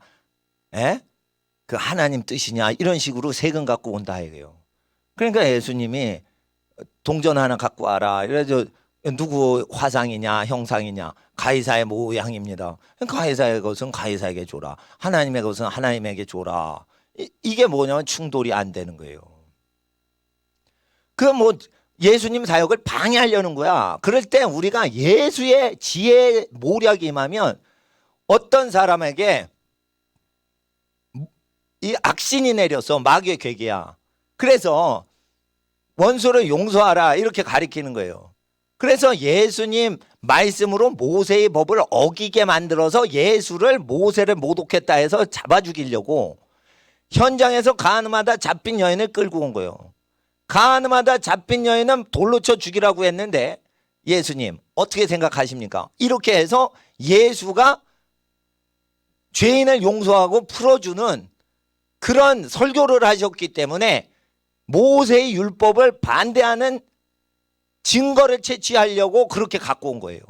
Speaker 1: 그 하나님 뜻이냐 이런 식으로 세금 갖고 온다 이거예요. 그러니까 예수님이 동전 하나 갖고 와라. 이래서 누구 화상이냐 형상이냐 가이사의 모양입니다. 가이사의 것은 가이사에게 줘라. 하나님의 것은 하나님에게 줘라. 이게 뭐냐면 충돌이 안 되는 거예요. 그 뭐 예수님 사역을 방해하려는 거야. 그럴 때 우리가 예수의 지혜 모략이 임하면 어떤 사람에게 이 악신이 내려서 마귀의 괴계야. 그래서 원수를 용서하라 이렇게 가리키는 거예요. 그래서 예수님 말씀으로 모세의 법을 어기게 만들어서 예수를 모세를 모독했다 해서 잡아 죽이려고 현장에서 가늠하다 잡힌 여인을 끌고 온 거예요. 가늠하다 잡힌 여인은 돌로 쳐 죽이라고 했는데 예수님 어떻게 생각하십니까? 이렇게 해서 예수가 죄인을 용서하고 풀어주는 그런 설교를 하셨기 때문에 모세의 율법을 반대하는 증거를 채취하려고 그렇게 갖고 온 거예요.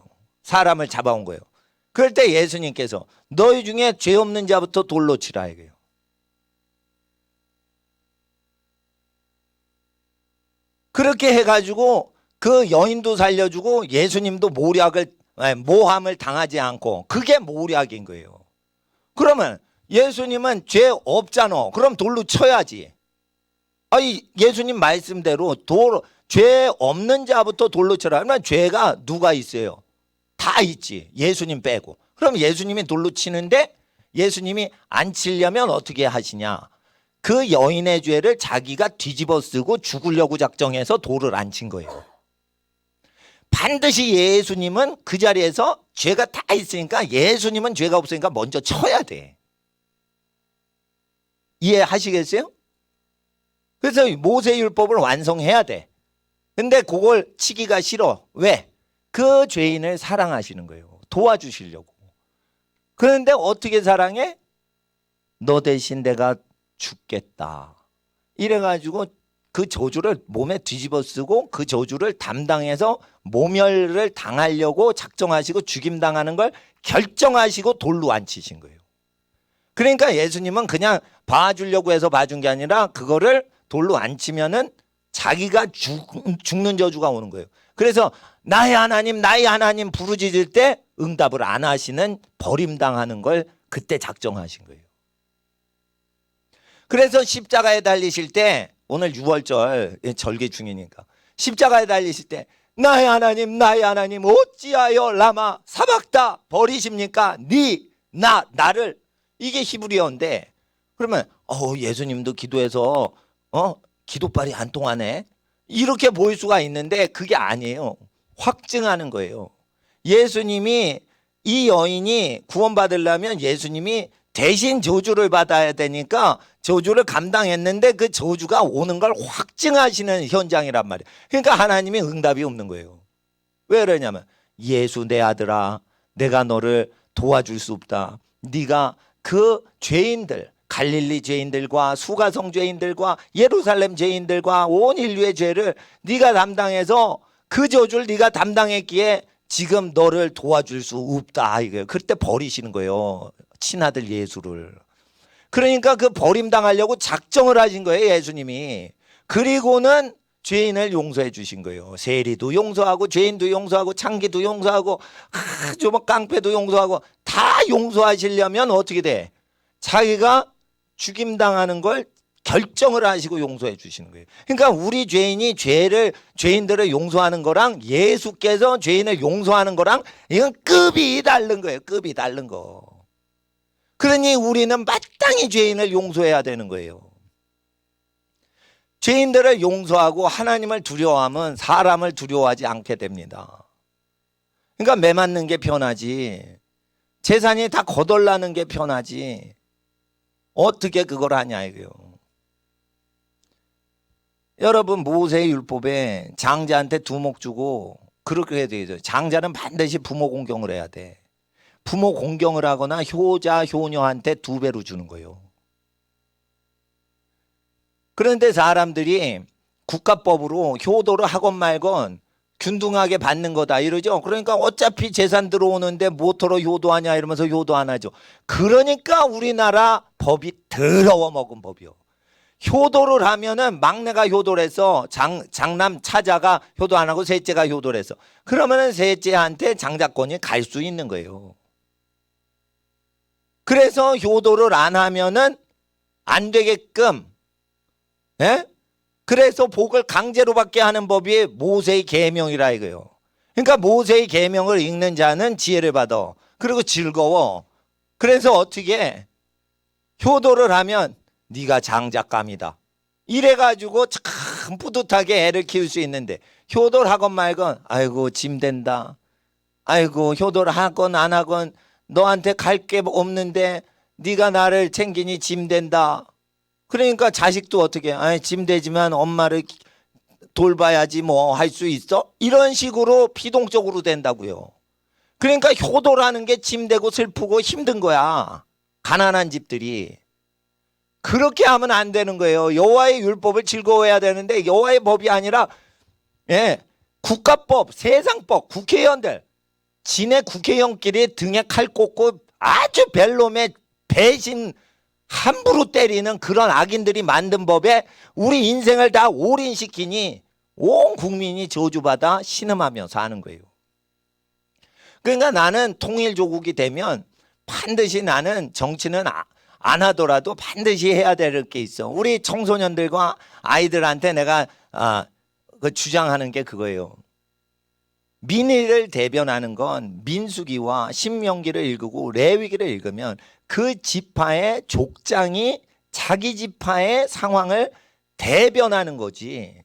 Speaker 1: 사람을 잡아온 거예요. 그럴 때 예수님께서 너희 중에 죄 없는 자부터 돌로 치라 이거예요. 그렇게 해가지고 그 여인도 살려주고 예수님도 모함을 당하지 않고 그게 모략인 거예요. 그러면 예수님은 죄 없잖아. 그럼 돌로 쳐야지. 아니 예수님 말씀대로 죄 없는 자부터 돌로 쳐라. 그러면 죄가 누가 있어요? 다 있지. 예수님 빼고. 그럼 예수님이 돌로 치는데 예수님이 안 치려면 어떻게 하시냐? 그 여인의 죄를 자기가 뒤집어 쓰고 죽으려고 작정해서 돌을 안 친 거예요. 반드시 예수님은 그 자리에서 죄가 다 있으니까 예수님은 죄가 없으니까 먼저 쳐야 돼. 이해하시겠어요? 그래서 모세율법을 완성해야 돼. 근데 그걸 치기가 싫어. 왜? 그 죄인을 사랑하시는 거예요. 도와주시려고. 그런데 어떻게 사랑해? 너 대신 내가 죽겠다. 이래가지고 그 저주를 몸에 뒤집어 쓰고 그 저주를 담당해서 모멸을 당하려고 작정하시고 죽임당하는 걸 결정하시고 돌로 안 치신 거예요. 그러니까 예수님은 그냥 봐주려고 해서 봐준 게 아니라 그거를 돌로 안 치면은 자기가 죽는 저주가 오는 거예요. 그래서 나의 하나님 부르짖을 때 응답을 안 하시는 버림당하는 걸 그때 작정하신 거예요. 그래서 십자가에 달리실 때 오늘 6월절 절기 중이니까 십자가에 달리실 때 나의 하나님 어찌하여 라마 사박다 버리십니까? 나를 이게 히브리어인데 그러면 예수님도 기도해서 기도빨이 안 통하네 이렇게 보일 수가 있는데 그게 아니에요. 확증하는 거예요. 예수님이 이 여인이 구원받으려면 예수님이 대신 저주를 받아야 되니까 저주를 감당했는데 그 저주가 오는 걸 확증하시는 현장이란 말이에요. 그러니까 하나님이 응답이 없는 거예요. 왜 그러냐면 예수 내 아들아 내가 너를 도와줄 수 없다. 네가 그 죄인들 갈릴리 죄인들과 수가성 죄인들과 예루살렘 죄인들과 온 인류의 죄를 네가 담당해서 그 저주를 네가 담당했기에 지금 너를 도와줄 수 없다 이거예요. 그때 버리시는 거예요. 친아들 예수를. 그러니까 그 버림당하려고 작정을 하신 거예요. 예수님이. 그리고는 죄인을 용서해 주신 거예요. 세리도 용서하고 죄인도 용서하고 창기도 용서하고 아주 뭐 깡패도 용서하고 다 용서하시려면 어떻게 돼? 자기가 죽임당하는 걸 결정을 하시고 용서해 주시는 거예요. 그러니까 우리 죄인이 죄인들을 용서하는 거랑 예수께서 죄인을 용서하는 거랑 이건 급이 다른 거예요. 급이 다른 거. 그러니 우리는 마땅히 죄인을 용서해야 되는 거예요. 죄인들을 용서하고 하나님을 두려워하면 사람을 두려워하지 않게 됩니다. 그러니까 매 맞는 게 편하지, 재산이 다 거덜나는 게 편하지, 어떻게 그걸 하냐 이거요. 여러분, 모세의 율법에 장자한테 두목 주고 그렇게 해야 되죠. 장자는 반드시 부모 공경을 해야 돼. 부모 공경을 하거나 효자 효녀한테 2배로 주는 거예요. 그런데 사람들이 국가법으로 효도를 하건 말건 균등하게 받는 거다 이러죠. 그러니까 어차피 재산 들어오는데 뭐터러 효도하냐 이러면서 효도 안 하죠. 그러니까 우리나라 법이 더러워 먹은 법이요. 효도를 하면은 막내가 효도를 해서 장남 차자가 효도 안 하고 셋째가 효도를 해서 그러면은 셋째한테 장자권이 갈 수 있는 거예요. 그래서 효도를 안 하면은 안 되게끔, 예? 그래서 복을 강제로 받게 하는 법이 모세의 계명이라 이거요. 그러니까 모세의 계명을 읽는 자는 지혜를 받아. 그리고 즐거워. 그래서 어떻게 효도를 하면 네가 장자감이다. 이래가지고 참 뿌듯하게 애를 키울 수 있는데 효도를 하건 말건 아이고 짐 된다. 아이고 효도를 하건 안 하건 너한테 갈 게 없는데 네가 나를 챙기니 짐 된다. 그러니까 자식도 어떻게 짐 되지만 엄마를 돌봐야지 뭐 할 수 있어? 이런 식으로 피동적으로 된다고요. 그러니까 효도라는 게 짐 되고 슬프고 힘든 거야. 가난한 집들이. 그렇게 하면 안 되는 거예요. 여호와의 율법을 즐거워해야 되는데 여호와의 법이 아니라 국가법, 세상법, 국회의원들 지네 국회의원끼리 등에 칼 꽂고 아주 벨놈의 배신 함부로 때리는 그런 악인들이 만든 법에 우리 인생을 다 올인시키니 온 국민이 저주받아 신음하며 사는 거예요. 그러니까 나는 통일조국이 되면 반드시 나는 정치는 안 하더라도 반드시 해야 될 게 있어. 우리 청소년들과 아이들한테 내가 주장하는 게 그거예요. 민의를 대변하는 건 민수기와 신명기를 읽고 레위기를 읽으면 그 지파의 족장이 자기 지파의 상황을 대변하는 거지.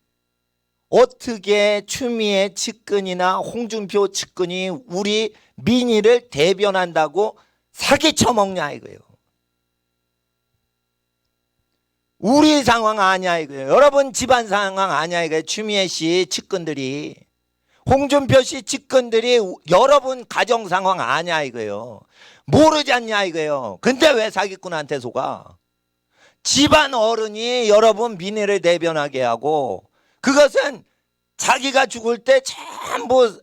Speaker 1: 어떻게 추미애 측근이나 홍준표 측근이 우리 민의를 대변한다고 사기쳐먹냐 이거예요. 우리 상황 아니야 이거예요. 여러분 집안 상황 아니야 이거예요. 추미애 씨 측근들이, 홍준표 씨 측근들이 여러분 가정 상황 아니야 이거예요. 모르지 않냐 이거예요. 근데 왜 사기꾼한테 속아? 집안 어른이 여러분 민의를 대변하게 하고 그것은 자기가 죽을 때 전부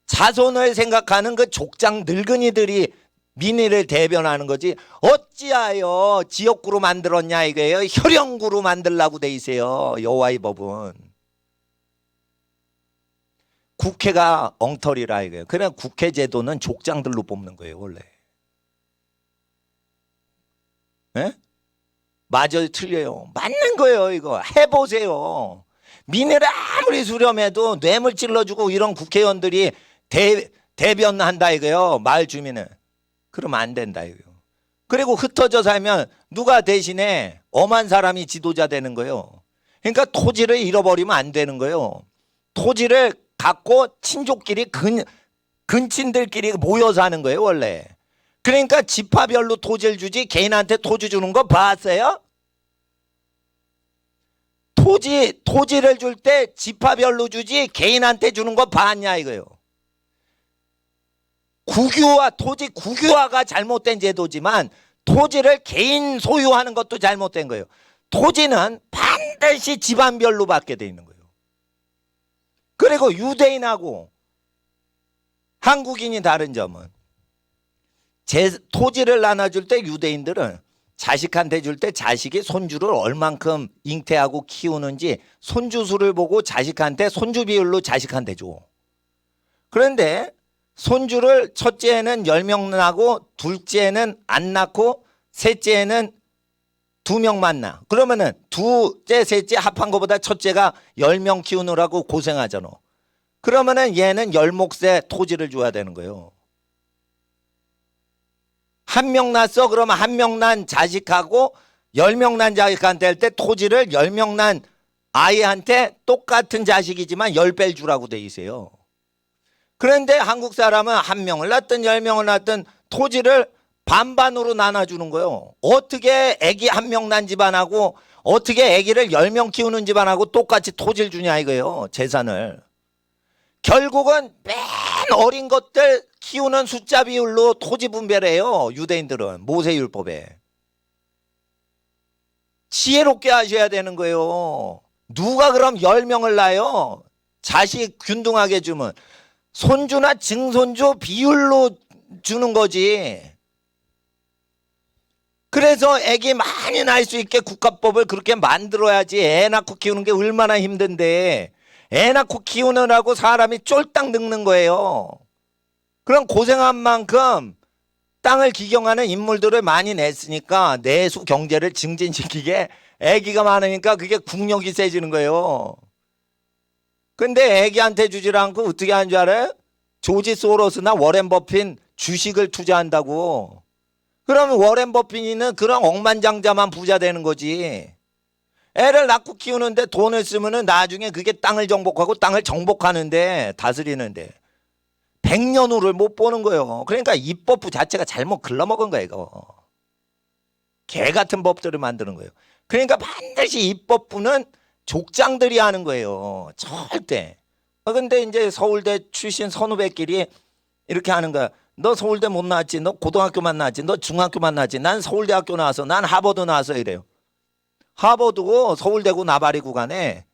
Speaker 1: 자손을 생각하는 그 족장 늙은이들이 민의를 대변하는 거지 어찌하여 지역구로 만들었냐 이거예요. 혈연구로 만들라고 돼 있어요. 여호와의 법은. 국회가 엉터리라 이거예요. 그냥 국회 제도는 족장들로 뽑는 거예요 원래. 네? 맞아요 틀려요? 맞는 거예요. 이거 해보세요. 민의를 아무리 수렴해도 뇌물 찔러주고 이런 국회의원들이 대변한다 이거예요. 마을 주민은. 그러면 안 된다 이거예요. 그리고 흩어져 살면 누가 대신에 엄한 사람이 지도자 되는 거예요. 그러니까 토지를 잃어버리면 안 되는 거예요. 토지를 갖고 친족끼리 근친들끼리 모여서 하는 거예요 원래. 그러니까 지파별로 토지를 주지 개인한테 토지 주는 거 봤어요? 토지를 줄 때 지파별로 주지 개인한테 주는 거 봤냐 이거예요. 토지 국유화가 잘못된 제도지만 토지를 개인 소유하는 것도 잘못된 거예요. 토지는 반드시 집안별로 받게 돼 있는 거예요. 그리고 유대인하고 한국인이 다른 점은 토지를 나눠줄 때 유대인들은 자식한테 줄 때 자식이 손주를 얼만큼 잉태하고 키우는지 손주수를 보고 자식한테 손주 비율로 자식한테 줘. 그런데 손주를 첫째는 10명 낳고 둘째는 안 낳고 셋째는 2명만 낳아. 그러면은 둘째 셋째 합한 것보다 첫째가 10명 키우느라고 고생하잖아. 그러면은 얘는 10몫의 토지를 줘야 되는 거예요. 한 명 낳았어. 그러면 한 명 난 자식하고 10명 난 자식한테 할 때 토지를 10명 난 아이한테 똑같은 자식이지만 10배를 주라고 돼 있어요. 그런데 한국 사람은 한 명을 낳든 10명을 낳든 토지를 반반으로 나눠주는 거예요. 어떻게 애기 한 명 난 집안하고 어떻게 애기를 10명 키우는 집안하고 똑같이 토지를 주냐 이거예요. 재산을. 결국은 맨 어린 것들 키우는 숫자 비율로 토지 분배를 해요. 유대인들은 모세율법에. 지혜롭게 하셔야 되는 거예요. 누가 그럼 10명을 낳아요? 자식 균등하게 주면 손주나 증손주 비율로 주는 거지. 그래서 애기 많이 낳을 수 있게 국가법을 그렇게 만들어야지. 애 낳고 키우는 게 얼마나 힘든데 애 낳고 키우느라고 사람이 쫄딱 늙는 거예요. 그럼 고생한 만큼 땅을 기경하는 인물들을 많이 냈으니까 내수 경제를 증진시키게 애기가 많으니까 그게 국력이 세지는 거예요. 근데 애기한테 주질 않고 어떻게 하는 줄 알아요? 조지 소로스나 워렌 버핏 주식을 투자한다고. 그러면 워렌 버핏은 그런 억만장자만 부자 되는 거지. 애를 낳고 키우는데 돈을 쓰면은 나중에 그게 땅을 정복하고 땅을 정복하는데 다스리는데 100년 후를 못 보는 거예요. 그러니까 입법부 자체가 잘못 글러먹은 거예요. 이거. 개 같은 법들을 만드는 거예요. 그러니까 반드시 입법부는 족장들이 하는 거예요. 절대. 근데 이제 서울대 출신 선후배끼리 이렇게 하는 거야. 너 서울대 못 나왔지? 너 고등학교만 나왔지? 너 중학교만 나왔지? 난 서울대학교 나와서 난 하버드 나와서 이래요. 하버드고 서울대고 나발이 구간에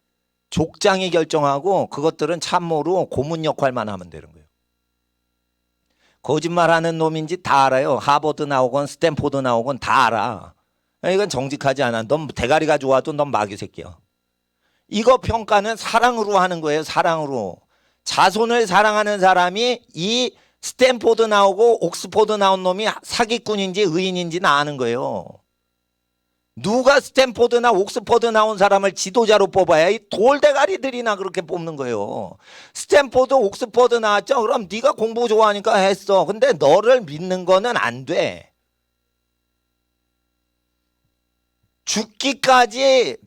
Speaker 1: 족장이 결정하고 그것들은 참모로 고문 역할만 하면 되는 거예요. 거짓말하는 놈인지 다 알아요. 하버드 나오건 스탠포드 나오건 다 알아. 이건 정직하지 않아. 넌 대가리가 좋아도 넌 마귀 새끼야. 이거 평가는 사랑으로 하는 거예요. 사랑으로. 자손을 사랑하는 사람이 이 스탠포드 나오고 옥스포드 나온 놈이 사기꾼인지 의인인지는 아는 거예요. 누가 스탠포드나 옥스포드 나온 사람을 지도자로 뽑아야 이 돌대가리들이나 그렇게 뽑는 거예요. 스탠포드, 옥스포드 나왔죠? 그럼 네가 공부 좋아하니까 했어. 근데 너를 믿는 거는 안 돼. 죽기까지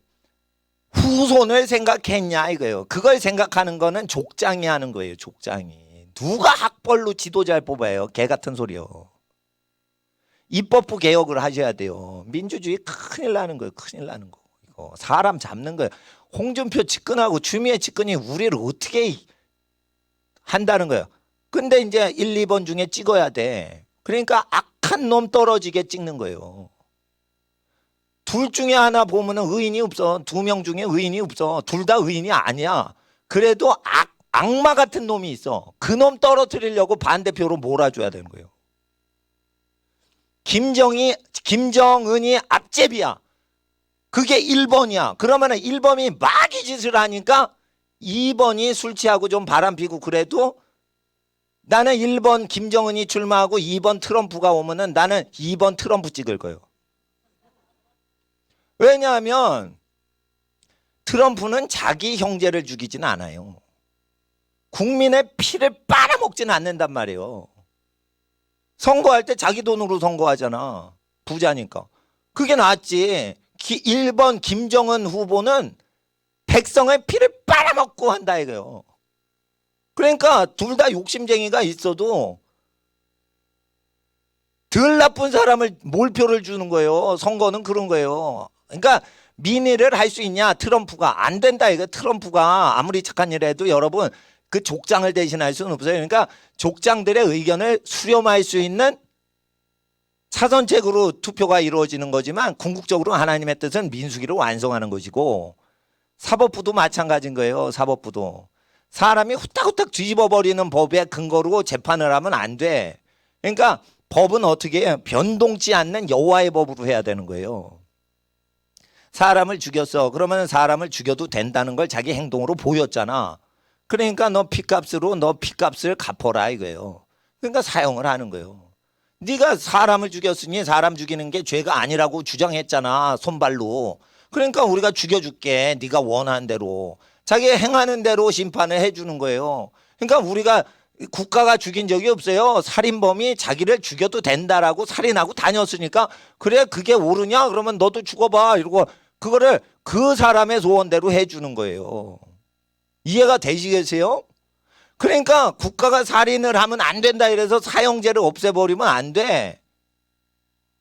Speaker 1: 후손을 생각했냐 이거예요. 그걸 생각하는 거는 족장이 하는 거예요. 족장이. 누가 학벌로 지도자를 뽑아요. 개 같은 소리요. 입법부 개혁을 하셔야 돼요. 민주주의 큰일 나는 거예요. 큰일 나는 거. 이거 사람 잡는 거예요. 홍준표 측근하고 추미애 측근이 우리를 어떻게 한다는 거예요. 근데 이제 1, 2번 중에 찍어야 돼. 그러니까 악한 놈 떨어지게 찍는 거예요. 둘 중에 하나 보면은 의인이 없어. 2명 중에 의인이 없어. 둘 다 의인이 아니야. 그래도 악마 같은 놈이 있어. 그 놈 떨어뜨리려고 반대표로 몰아줘야 되는 거예요. 김정은이 앞제비야. 그게 1번이야. 그러면은 1번이 마귀 짓을 하니까 2번이 술 취하고 좀 바람 피고 그래도 나는 1번 김정은이 출마하고 2번 트럼프가 오면은 나는 2번 트럼프 찍을 거예요. 왜냐하면 트럼프는 자기 형제를 죽이지는 않아요. 국민의 피를 빨아먹지는 않는단 말이에요. 선거할 때 자기 돈으로 선거하잖아. 부자니까. 그게 낫지. 1번 김정은 후보는 백성의 피를 빨아먹고 한다 이거예요. 그러니까 둘 다 욕심쟁이가 있어도 덜 나쁜 사람을 몰표를 주는 거예요. 선거는 그런 거예요. 그러니까 민의를 할 수 있냐? 트럼프가 안 된다 이거. 트럼프가 아무리 착한 일 해도 여러분 그 족장을 대신할 수는 없어요. 그러니까 족장들의 의견을 수렴할 수 있는 사선책으로 투표가 이루어지는 거지만 궁극적으로 하나님의 뜻은 민수기를 완성하는 것이고 사법부도 마찬가지인 거예요. 사법부도. 사람이 후딱후딱 뒤집어버리는 법에 근거로 재판을 하면 안 돼. 그러니까 법은 어떻게 해요? 변동치 않는 여호와의 법으로 해야 되는 거예요. 사람을 죽였어. 그러면 사람을 죽여도 된다는 걸 자기 행동으로 보였잖아. 그러니까 너 피값을 갚어라 이거예요. 그러니까 사형을 하는 거예요. 네가 사람을 죽였으니 사람 죽이는 게 죄가 아니라고 주장했잖아. 손발로. 그러니까 우리가 죽여줄게. 네가 원하는 대로. 자기 행하는 대로 심판을 해주는 거예요. 그러니까 우리가 국가가 죽인 적이 없어요. 살인범이 자기를 죽여도 된다라고 살인하고 다녔으니까 그래 그게 옳으냐? 그러면 너도 죽어봐 이러고 그거를 그 사람의 소원대로 해주는 거예요. 이해가 되시겠어요? 그러니까 국가가 살인을 하면 안 된다 이래서 사형제를 없애버리면 안 돼.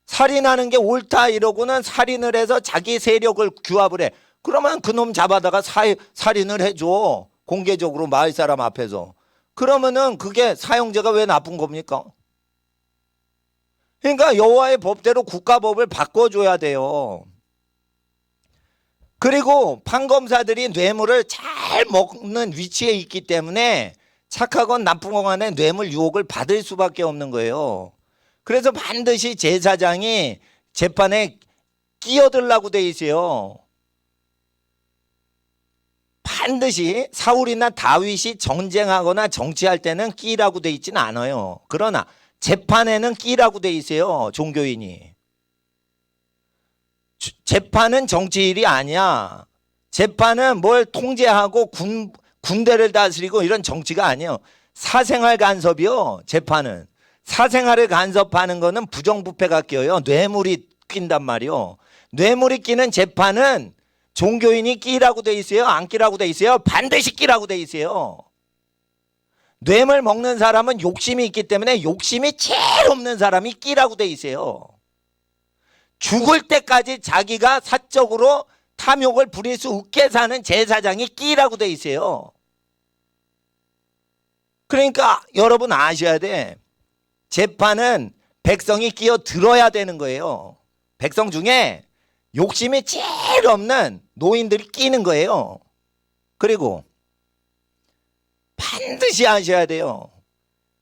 Speaker 1: 살인하는 게 옳다 이러고는 살인을 해서 자기 세력을 규합을 해. 그러면 그놈 잡아다가 살인을 해줘. 공개적으로 마을 사람 앞에서. 그러면은 그게 사형제가 왜 나쁜 겁니까? 그러니까 여호와의 법대로 국가법을 바꿔줘야 돼요. 그리고 판검사들이 뇌물을 잘 먹는 위치에 있기 때문에 착하건 나쁘건 간에 뇌물 유혹을 받을 수밖에 없는 거예요. 그래서 반드시 제사장이 재판에 끼어들라고 돼 있어요. 반드시 사울이나 다윗이 전쟁하거나 정치할 때는 끼라고 돼 있지는 않아요. 그러나 재판에는 끼라고 돼 있어요. 종교인이. 재판은 정치 일이 아니야. 재판은 뭘 통제하고 군대를 다스리고 이런 정치가 아니에요. 사생활 간섭이요. 재판은. 사생활을 간섭하는 거는 부정부패가 껴요. 뇌물이 낀단 말이요. 뇌물이 끼는 재판은 종교인이 끼라고 돼 있어요? 안 끼라고 돼 있어요? 반드시 끼라고 돼 있어요. 뇌물 먹는 사람은 욕심이 있기 때문에 욕심이 제일 없는 사람이 끼라고 돼 있어요. 죽을 때까지 자기가 사적으로 탐욕을 부릴 수 없게 사는 제사장이 끼라고 돼 있어요. 그러니까 여러분 아셔야 돼. 재판은 백성이 끼어들어야 되는 거예요. 백성 중에 욕심이 제일 없는 노인들이 끼는 거예요. 그리고 반드시 아셔야 돼요.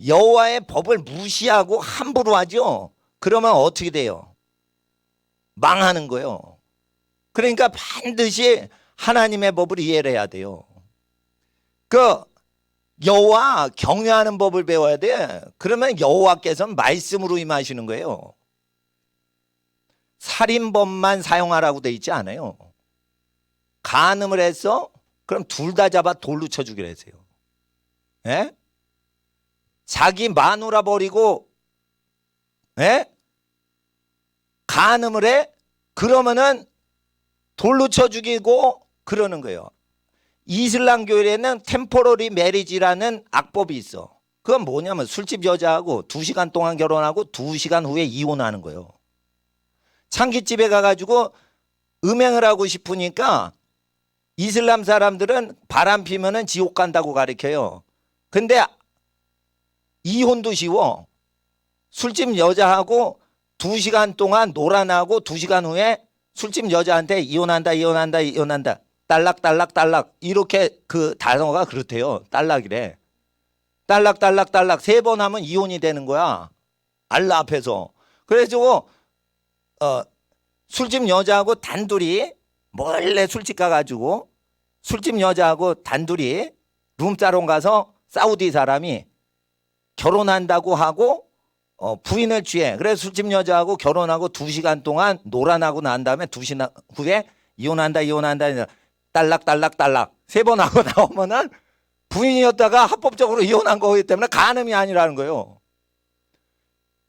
Speaker 1: 여호와의 법을 무시하고 함부로 하죠. 그러면 어떻게 돼요? 망하는 거예요. 그러니까 반드시 하나님의 법을 이해를 해야 돼요. 그 여호와 경외하는 법을 배워야 돼. 그러면 여호와께서는 말씀으로 임하시는 거예요. 살인범만 사용하라고 돼 있지 않아요. 간음을 했어? 그럼 둘 다 잡아 돌로 쳐 죽이라 했어요. 예? 자기 마누라 버리고 예? 간음을 해? 그러면은 돌로 쳐 죽이고 그러는 거예요. 이슬람교에는 템포러리 메리지라는 악법이 있어. 그건 뭐냐면 술집 여자하고 2시간 동안 결혼하고 2시간 후에 이혼하는 거예요. 창기집에 가가지고 음행을 하고 싶으니까 이슬람 사람들은 바람 피면은 지옥 간다고 가르쳐요. 근데 이혼도 쉬워. 술집 여자하고 2시간 동안 놀아나고 2시간 후에 술집 여자한테 이혼한다. 딸락 이렇게 그 단어가 그렇대요. 딸락이래. 딸락 3번 하면 이혼이 되는 거야. 알라 앞에서. 그래서 술집 여자하고 단둘이 몰래 술집 가가지고 술집 여자하고 단둘이 룸사롱 가서 사우디 사람이 결혼한다고 하고 부인을 취해. 그래서 술집 여자하고 결혼하고 2시간 동안 놀아나고 난 다음에 2시간 후에 이혼한다. 딸락 3번 하고 나오면은 부인이었다가 합법적으로 이혼한 거기 때문에 간음이 아니라는 거예요.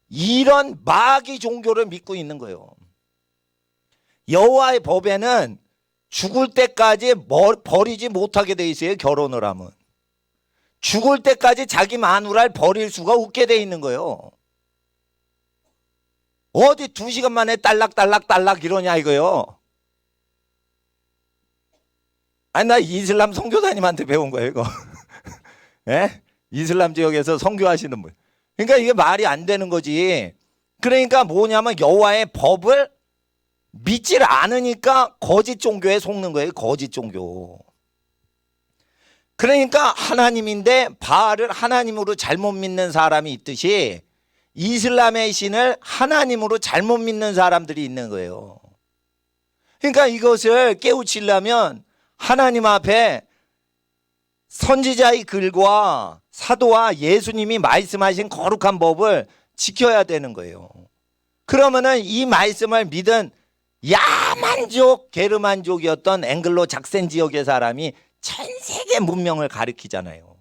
Speaker 1: 이런 마귀 종교를 믿고 있는 거예요. 여호와의 법에는 죽을 때까지 버리지 못하게 돼 있어요. 결혼을 하면. 죽을 때까지 자기 마누라를 버릴 수가 없게 돼 있는 거예요. 어디 2시간 만에 딸락 이러냐 이거요. 아니 나 이슬람 선교사님한테 배운 거예요 이거. 예? 이슬람 지역에서 선교하시는 분. 그러니까 이게 말이 안 되는 거지. 그러니까 뭐냐면 여호와의 법을 믿질 않으니까 거짓 종교에 속는 거예요. 거짓 종교. 그러니까 하나님인데 바알을 하나님으로 잘못 믿는 사람이 있듯이 이슬람의 신을 하나님으로 잘못 믿는 사람들이 있는 거예요. 그러니까 이것을 깨우치려면 하나님 앞에 선지자의 글과 사도와 예수님이 말씀하신 거룩한 법을 지켜야 되는 거예요. 그러면은 이 말씀을 믿은 야만족, 게르만족이었던 앵글로 작센 지역의 사람이 전 세계 문명을 가리키잖아요.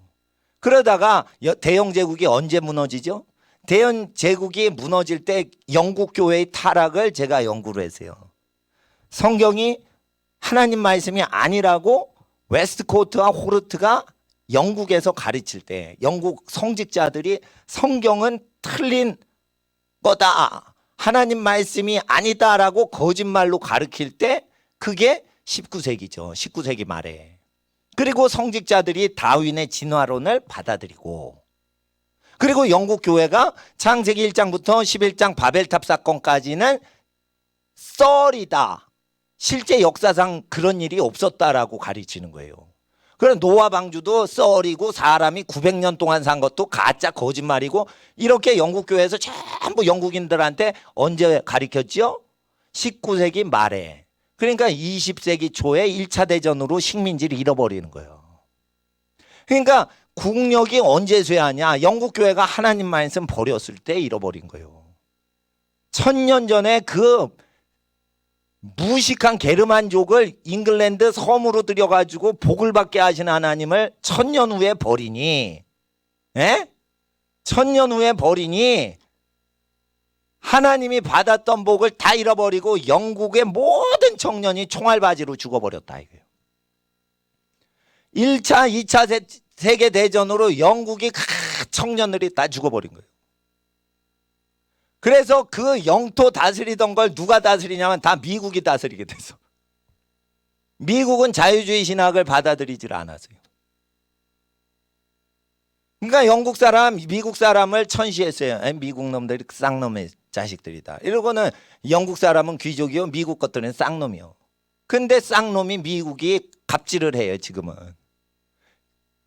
Speaker 1: 그러다가 대영 제국이 언제 무너지죠? 대영 제국이 무너질 때 영국 교회의 타락을 제가 연구를 했어요. 성경이 하나님 말씀이 아니라고 웨스트코트와 호르트가 영국에서 가르칠 때 영국 성직자들이 성경은 틀린 거다, 하나님 말씀이 아니다라고 거짓말로 가르칠 때 그게 19세기죠. 19세기 말에. 그리고 성직자들이 다윈의 진화론을 받아들이고, 그리고 영국 교회가 창세기 1장부터 11장 바벨탑 사건까지는 썰이다, 실제 역사상 그런 일이 없었다라고 가르치는 거예요. 그럼 노아 방주도 썰이고 사람이 900년 동안 산 것도 가짜 거짓말이고, 이렇게 영국 교회에서 전부 영국인들한테 언제 가르쳤죠? 19세기 말에. 그러니까 20세기 초에 1차 대전으로 식민지를 잃어버리는 거예요. 그러니까 국력이 언제 쇠하냐? 영국 교회가 하나님 말씀 버렸을 때 잃어버린 거예요. 1000년 전에 그 무식한 게르만족을 잉글랜드 섬으로 들여가지고 복을 받게 하신 하나님을 1000년 후에 버리니, 1000년 후에 버리니 하나님이 받았던 복을 다 잃어버리고 영국의 모든 청년이 총알바지로 죽어버렸다 이거예요. 1차, 2차 세계대전으로 영국이 청년들이 다 죽어버린 거예요. 그래서 그 영토 다스리던 걸 누가 다스리냐면 다 미국이 다스리게 됐어. 미국은 자유주의 신학을 받아들이질 않았어요. 그러니까 영국 사람, 미국 사람을 천시했어요. 미국 놈들이 쌍놈의 자식들이다. 이러고는 영국 사람은 귀족이요, 미국 것들은 쌍놈이요. 근데 쌍놈이 미국이 갑질을 해요. 지금은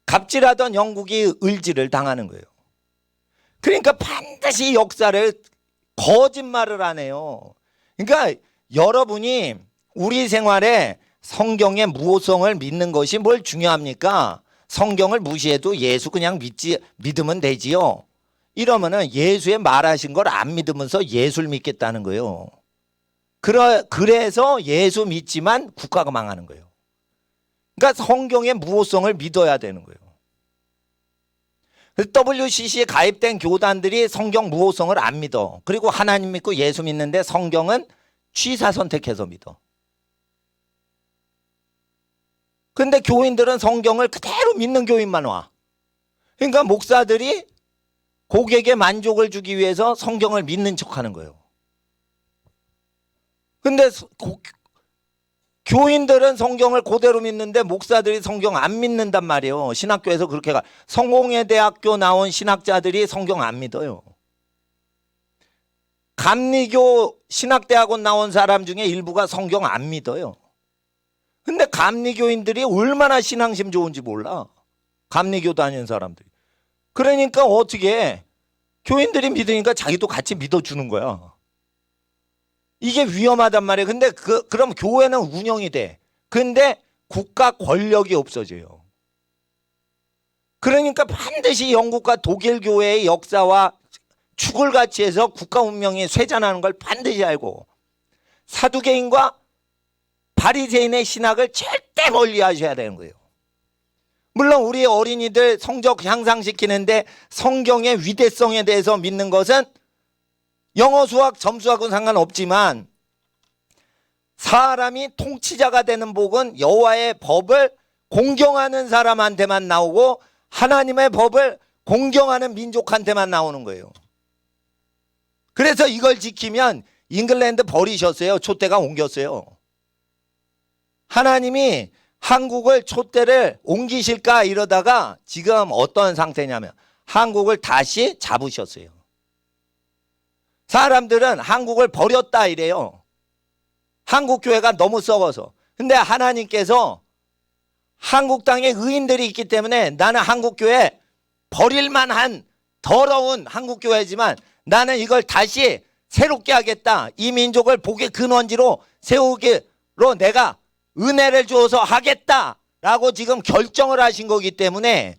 Speaker 1: 갑질하던 영국이 을지를 당하는 거예요. 그러니까 반드시 역사를 거짓말을 안 해요. 그러니까 여러분이 우리 생활에 성경의 무호성을 믿는 것이 뭘 중요합니까? 성경을 무시해도 예수 그냥 믿으면 되지요. 이러면은 예수의 말하신 걸 안 믿으면서 예수를 믿겠다는 거예요. 그래서 예수 믿지만 국가가 망하는 거예요. 그러니까 성경의 무호성을 믿어야 되는 거예요. WCC에 가입된 교단들이 성경 무호성을 안 믿어. 그리고 하나님 믿고 예수 믿는데 성경은 취사 선택해서 믿어. 근데 교인들은 성경을 그대로 믿는 교인만 와. 그러니까 목사들이 고객의 만족을 주기 위해서 성경을 믿는 척하는 거예요. 근데 교인들은 성경을 그대로 믿는데 목사들이 성경 안 믿는단 말이에요. 신학교에서 그렇게 가. 성공회대학교 나온 신학자들이 성경 안 믿어요. 감리교 신학대학원 나온 사람 중에 일부가 성경 안 믿어요. 근데 감리교인들이 얼마나 신앙심 좋은지 몰라. 감리교 다니는 사람들이. 그러니까 어떻게 교인들이 믿으니까 자기도 같이 믿어주는 거야. 이게 위험하단 말이에요. 근데 그럼 교회는 운영이 돼. 근데 국가 권력이 없어져요. 그러니까 반드시 영국과 독일 교회의 역사와 축을 같이 해서 국가 운명이 쇠잔하는 걸 반드시 알고, 사두개인과 바리새인의 신학을 절대 멀리 하셔야 되는 거예요. 물론 우리 어린이들 성적 향상시키는데 성경의 위대성에 대해서 믿는 것은 영어 수학 점수하고는 상관없지만, 사람이 통치자가 되는 복은 여호와의 법을 공경하는 사람한테만 나오고 하나님의 법을 공경하는 민족한테만 나오는 거예요. 그래서 이걸 지키면 잉글랜드 버리셨어요. 촛대가 옮겼어요. 하나님이 한국을 촛대를 옮기실까 이러다가 지금 어떤 상태냐면 한국을 다시 잡으셨어요. 사람들은 한국을 버렸다 이래요. 한국 교회가 너무 썩어서. 근데 하나님께서 한국 땅에 의인들이 있기 때문에 나는 한국 교회 버릴 만한 더러운 한국 교회지만 나는 이걸 다시 새롭게 하겠다. 이 민족을 복의 근원지로 세우기로 내가 은혜를 주어서 하겠다라고 지금 결정을 하신 거기 때문에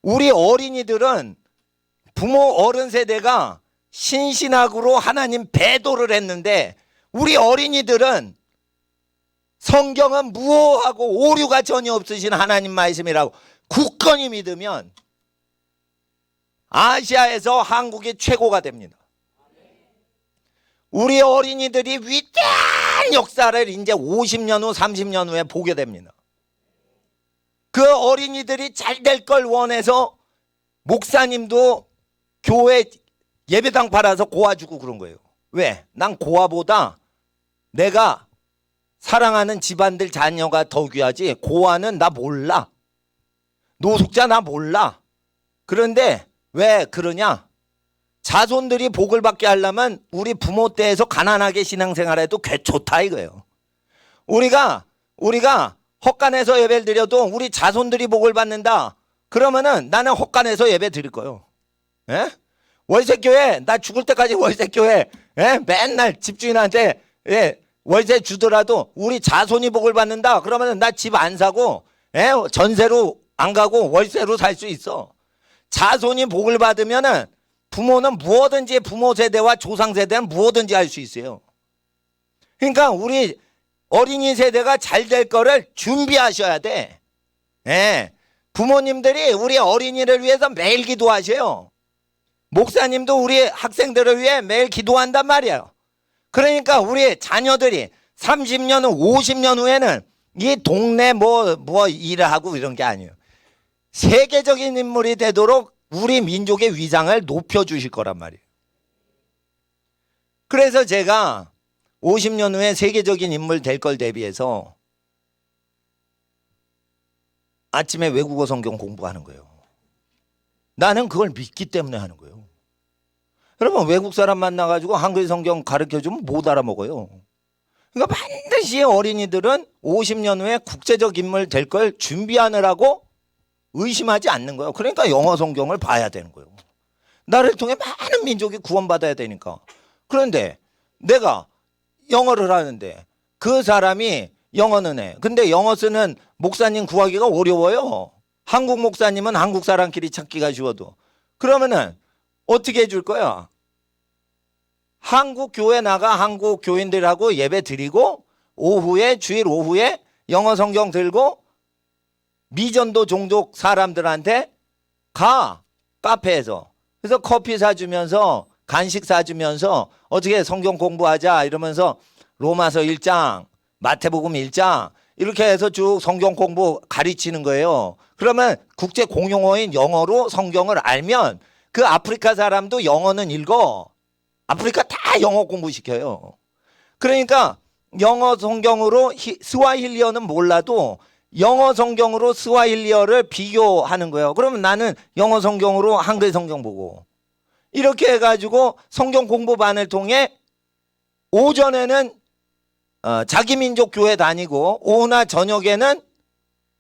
Speaker 1: 우리 어린이들은 부모 어른 세대가 신신학으로 하나님 배도를 했는데 우리 어린이들은 성경은 무오하고 오류가 전혀 없으신 하나님 말씀이라고 굳건히 믿으면 아시아에서 한국이 최고가 됩니다. 우리 어린이들이 위대한 역사를 이제 50년 후 30년 후에 보게 됩니다. 그 어린이들이 잘 될 걸 원해서 목사님도 교회 예배당 팔아서 고아 주고 그런 거예요. 왜? 난 고아보다 내가 사랑하는 집안들 자녀가 더 귀하지, 고아는 나 몰라. 노숙자 나 몰라. 그런데 왜 그러냐? 자손들이 복을 받게 하려면 우리 부모 때에서 가난하게 신앙생활해도 꽤 좋다 이거예요. 우리가 헛간에서 예배를 드려도 우리 자손들이 복을 받는다. 그러면은 나는 헛간에서 예배 드릴 거예요. 예? 월세교회, 나 죽을 때까지 월세교회, 예? 맨날 집주인한테 월세 주더라도 우리 자손이 복을 받는다. 그러면은 나 집 안 사고, 전세로 안 가고 월세로 살 수 있어. 자손이 복을 받으면은 부모는 무엇든지, 부모 세대와 조상 세대는 무엇든지 할 수 있어요. 그러니까 우리 어린이 세대가 잘 될 거를 준비하셔야 돼. 부모님들이 우리 어린이를 위해서 매일 기도하셔요. 목사님도 우리 학생들을 위해 매일 기도한단 말이에요. 그러니까 우리 자녀들이 30년 후, 50년 후에는 이 동네 뭐 일을 하고 이런 게 아니에요. 세계적인 인물이 되도록 우리 민족의 위상을 높여주실 거란 말이에요. 그래서 제가 50년 후에 세계적인 인물 될 걸 대비해서 아침에 외국어 성경 공부하는 거예요. 나는 그걸 믿기 때문에 하는 거예요. 여러분, 외국 사람 만나가지고 한글 성경 가르쳐주면 못 알아먹어요. 그러니까 반드시 어린이들은 50년 후에 국제적 인물 될 걸 준비하느라고 의심하지 않는 거예요. 그러니까 영어 성경을 봐야 되는 거예요. 나를 통해 많은 민족이 구원받아야 되니까. 그런데 내가 영어를 하는데 그 사람이 영어는 해. 근데 영어 쓰는 목사님 구하기가 어려워요. 한국 목사님은 한국 사람끼리 찾기가 쉬워도. 그러면은 어떻게 해줄 거야? 한국 교회 나가 한국 교인들하고 예배 드리고 오후에, 주일 오후에 영어 성경 들고 미전도 종족 사람들한테 가, 카페에서. 그래서 커피 사주면서 간식 사주면서 어떻게 성경 공부하자 이러면서 로마서 1장, 마태복음 1장 이렇게 해서 쭉 성경 공부 가르치는 거예요. 그러면 국제 공용어인 영어로 성경을 알면 그 아프리카 사람도 영어는 읽어. 아프리카 다 영어 공부시켜요. 그러니까 영어 성경으로 스와힐리어는 몰라도 영어 성경으로 스와힐리어를 비교하는 거예요. 그러면 나는 영어 성경으로 한글 성경 보고 이렇게 해가지고 성경 공부반을 통해 오전에는 자기 민족 교회 다니고 오후나 저녁에는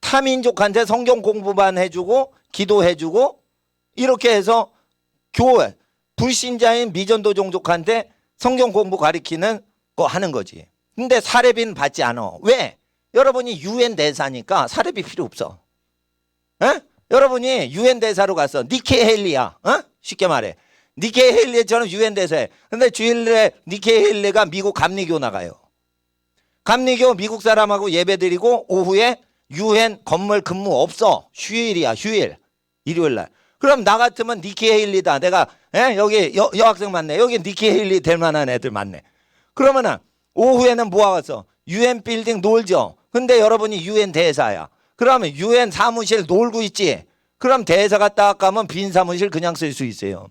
Speaker 1: 타민족한테 성경 공부반 해주고 기도해주고 이렇게 해서 교회 불신자인 미전도 종족한테 성경 공부 가리키는 거 하는 거지. 근데 사례비는 받지 않아. 왜? 여러분이 UN 대사니까 사례비 필요 없어. 여러분이 UN 대사로 갔어. 니키 헤일리야. 쉽게 말해. 니키 헤일리처럼 UN 대사해. 근데 주일에 니키 헤일리가 미국 감리교 나가요. 감리교 미국 사람하고 예배드리고 오후에 UN 건물 근무 없어. 휴일이야. 휴일. 일요일 날. 그럼 나 같으면 니키 헤일리다. 내가 여기 여학생 맞네. 여기 니키 헤일리 될 만한 애들 맞네. 그러면은 오후에는 뭐 하겠어? UN 빌딩 놀죠. 근데 여러분이 UN 대사야. 그러면 UN 사무실 놀고 있지. 그럼 대사가 딱 가면 빈 사무실 그냥 쓸 수 있어요.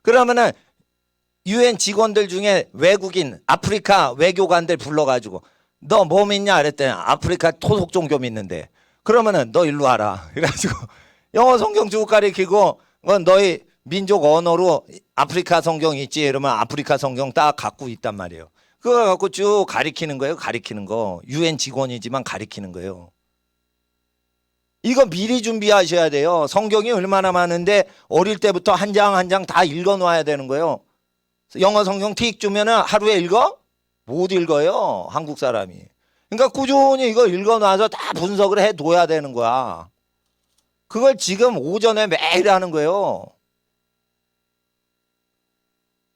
Speaker 1: 그러면은 UN 직원들 중에 외국인 아프리카 외교관들 불러가지고 너 뭐 믿냐 그랬더니 아프리카 토속 종교 믿는데 그러면은 너 일로 와라. 그래가지고 영어 성경 쭉 가리키고 너희 민족 언어로 아프리카 성경 있지? 이러면 아프리카 성경 딱 갖고 있단 말이에요. 그거 갖고 쭉 가리키는 거예요. 가리키는 거. UN 직원이지만 가리키는 거예요. 이거 미리 준비하셔야 돼요. 성경이 얼마나 많은데 어릴 때부터 한 장 한 장 다 읽어놔야 되는 거예요. 영어 성경 틱 주면은 하루에 읽어? 못 읽어요. 한국 사람이. 그러니까 꾸준히 이거 읽어놔서 다 분석을 해둬야 되는 거야. 그걸 지금 오전에 매일 하는 거예요.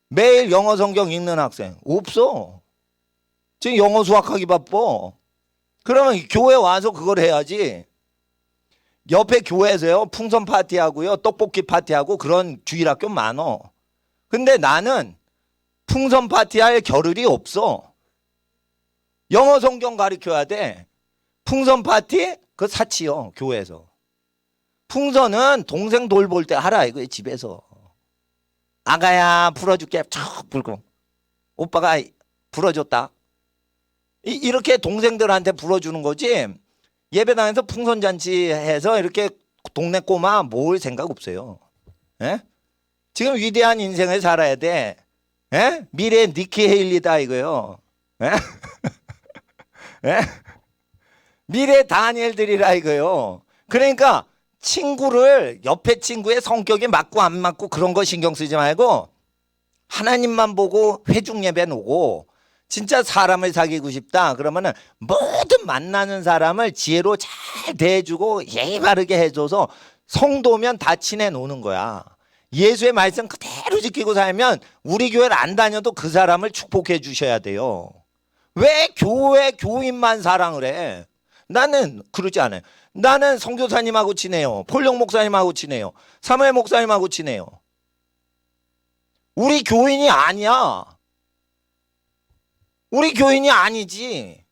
Speaker 1: 매일 영어 성경 읽는 학생 없어. 지금 영어 수학하기 바빠. 그러면 교회 와서 그걸 해야지. 옆에 교회에서요 풍선 파티하고요 떡볶이 파티하고 그런 주일학교 많어. 근데 나는 풍선 파티할 겨를이 없어. 영어 성경 가르쳐야 돼. 풍선 파티 그 사치요 교회에서. 풍선은 동생 돌볼 때 하라 이거예요. 집에서 아가야 불어줄게 촥 불고 오빠가 불어줬다 이렇게 동생들한테 불어주는 거지. 예배당에서 풍선잔치 해서 이렇게 동네 꼬마 모을 생각 없어요. 예? 지금 위대한 인생을 살아야 돼. 예? 미래 니키 헤일리다 이거요. 예? 예? 미래 다니엘들이라 이거요. 그러니까 친구를 옆에 친구의 성격이 맞고 안 맞고 그런 거 신경 쓰지 말고 하나님만 보고 회중 예배 오고 진짜 사람을 사귀고 싶다 그러면은 모든 만나는 사람을 지혜로 잘 대해주고 예의 바르게 해줘서 성도면 다 친해 노는 거야. 예수의 말씀 그대로 지키고 살면 우리 교회를 안 다녀도 그 사람을 축복해 주셔야 돼요. 왜 교회 교인만 사랑을 해? 나는 그러지 않아요. 나는 선교사님하고 친해요. 폴령 목사님하고 친해요. 사무엘 목사님하고 친해요. 우리 교인이 아니야. 우리 교인이 아니지.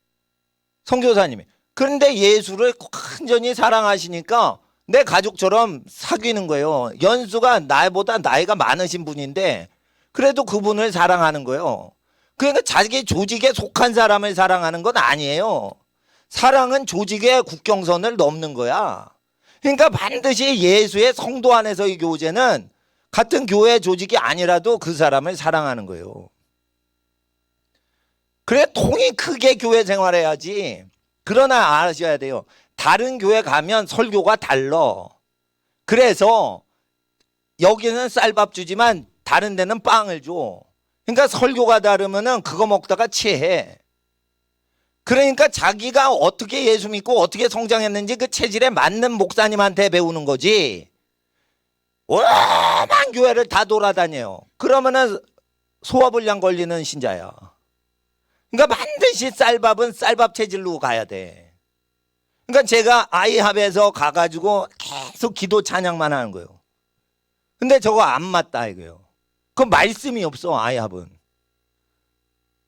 Speaker 1: 선교사님이. 그런데 예수를 완전히 사랑하시니까 내 가족처럼 사귀는 거예요. 연수가 나보다 나이가 많으신 분인데 그래도 그분을 사랑하는 거예요. 그러니까 자기 조직에 속한 사람을 사랑하는 건 아니에요. 사랑은 조직의 국경선을 넘는 거야. 그러니까 반드시 예수의 성도 안에서의 교제는 같은 교회 조직이 아니라도 그 사람을 사랑하는 거예요. 그래 통이 크게 교회 생활해야지. 그러나 아셔야 돼요. 다른 교회 가면 설교가 달라. 그래서 여기는 쌀밥 주지만 다른 데는 빵을 줘. 그러니까 설교가 다르면은 그거 먹다가 취해. 그러니까 자기가 어떻게 예수 믿고 어떻게 성장했는지 그 체질에 맞는 목사님한테 배우는 거지. 오만 교회를 다 돌아다녀요. 그러면은 소화불량 걸리는 신자야. 그러니까 반드시 쌀밥은 쌀밥 체질로 가야 돼. 그러니까 제가 아이합에서 가가지고 계속 기도 찬양만 하는 거예요. 근데 저거 안 맞다 이거예요. 그 말씀이 없어 아이합은.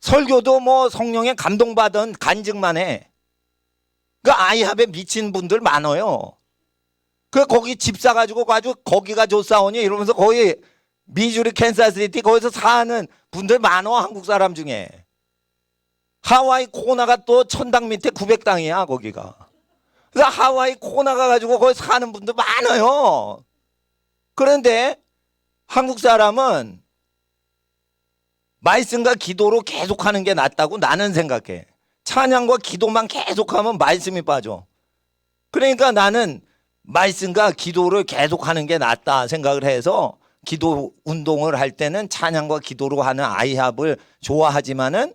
Speaker 1: 설교도 뭐 성령에 감동받은 간증만 해. 그 아이합에 미친 분들 많아요. 그 거기 집 사가지고 가지고 거기가 좋사오니 이러면서 거기 미주리 캔사스시티 거기서 사는 분들 많아 한국 사람 중에. 하와이 코나가 또 천당 밑에 900당이야 거기가. 그래서 하와이 코나 가가지고 거기 사는 분들 많아요. 그런데 한국 사람은 말씀과 기도로 계속하는 게 낫다고 나는 생각해. 찬양과 기도만 계속하면 말씀이 빠져. 그러니까 나는 말씀과 기도를 계속하는 게 낫다 생각을 해서 기도 운동을 할 때는 찬양과 기도로 하는 아이합을 좋아하지만은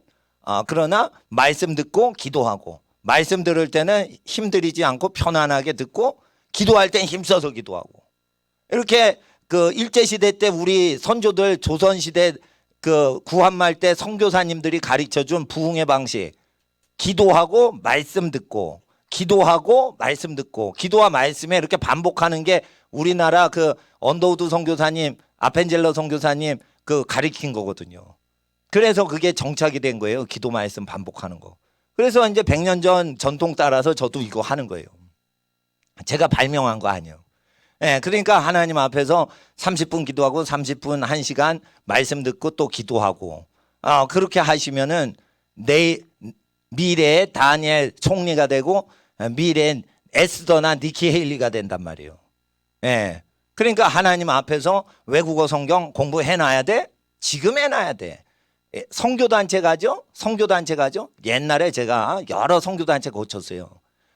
Speaker 1: 그러나 말씀 듣고 기도하고 말씀 들을 때는 힘들이지 않고 편안하게 듣고 기도할 땐 힘써서 기도하고 이렇게 그 일제시대 때 우리 선조들 조선시대 그 구한말 때 선교사님들이 가르쳐준 부흥의 방식 기도하고 말씀 듣고 기도하고 말씀 듣고 기도와 말씀에 이렇게 반복하는 게 우리나라 그 언더우드 선교사님 아펜젤러 선교사님 그 가르친 거거든요. 그래서 그게 정착이 된 거예요. 기도 말씀 반복하는 거. 그래서 이제 100년 전 전통 따라서 저도 이거 하는 거예요. 제가 발명한 거 아니에요. 예, 그러니까 하나님 앞에서 30분 기도하고 30분 1시간 말씀 듣고 또 기도하고 그렇게 하시면은 내 미래에 다니엘 총리가 되고 미래엔 에스더나 니키 헤일리가 된단 말이에요. 예. 그러니까 하나님 앞에서 외국어 성경 공부해놔야 돼. 지금 해놔야 돼. 선교단체 가죠? 선교단체 가죠? 옛날에 제가 여러 선교단체 고쳤어요.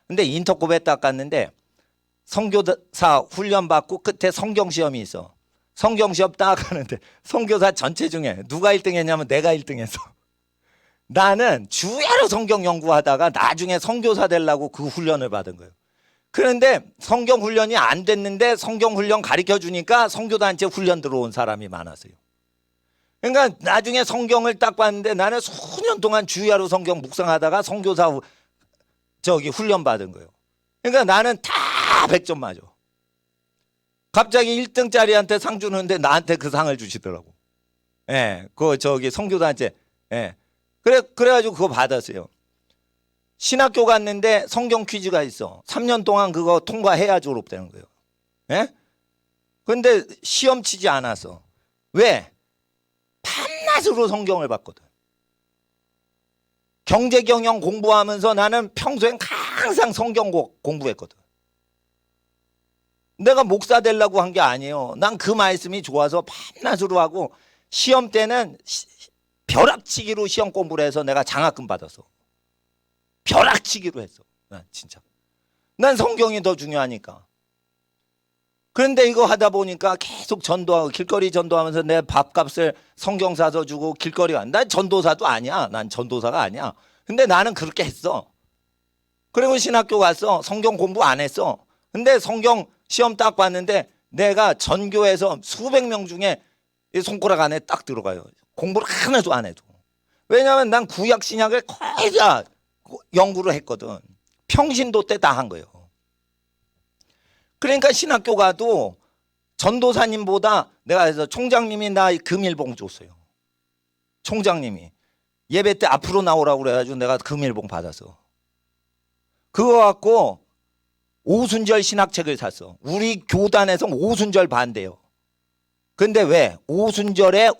Speaker 1: 근데 인터콤에 딱 갔는데 선교사 훈련 받고 끝에 성경시험이 있어. 성경시험 딱 하는데 선교사 전체 중에 누가 1등 했냐면 내가 1등 했어. 나는 주야로 성경 연구하다가 나중에 선교사 되려고 그 훈련을 받은 거예요. 그런데 성경 훈련이 안 됐는데 성경 훈련 가르쳐 주니까 선교단체 훈련 들어온 사람이 많았어요. 그러니까 나중에 성경을 딱 봤는데 나는 수년 동안 주야로 성경 묵상하다가 선교사 훈련 받은 거예요. 그러니까 나는 다 다 100점 맞아. 갑자기 1등짜리한테 상 주는데 나한테 그 상을 주시더라고. 예, 그 저기 선교사한테. 예. 그래가지고 그거 받았어요. 신학교 갔는데 성경 퀴즈가 있어. 3년 동안 그거 통과해야 졸업되는 거예요. 예? 근데 시험 치지 않았어. 왜? 밤낮으로 성경을 봤거든. 경제 경영 공부하면서 나는 평소엔 항상 성경 공부했거든. 내가 목사 되려고 한 게 아니에요. 난 그 말씀이 좋아서 밤낮으로 하고 시험 때는 벼락치기로 시험 공부를 해서 내가 장학금 받았어. 벼락치기로 했어. 난 진짜. 난 성경이 더 중요하니까. 그런데 이거 하다 보니까 계속 전도하고 길거리 전도하면서 내 밥값을 성경 사서 주고 길거리 간. 난 전도사도 아니야. 난 전도사가 아니야. 근데 나는 그렇게 했어. 그리고 신학교 가서 성경 공부 안 했어. 근데 성경 시험 딱 봤는데 내가 전교에서 수백 명 중에 손가락 안에 딱 들어가요. 공부를 하나도 안 해도. 왜냐하면 난 구약 신약을 거의 다 연구를 했거든. 평신도 때 다 한 거예요. 그러니까 신학교 가도 전도사님보다 내가 그래서 총장님이 나 금일봉 줬어요. 총장님이 예배 때 앞으로 나오라고 그래가지고 내가 금일봉 받았어. 그거 갖고 오순절 신학책을 샀어. 우리 교단에서 오순절 반대요. 근데 왜? 오순절에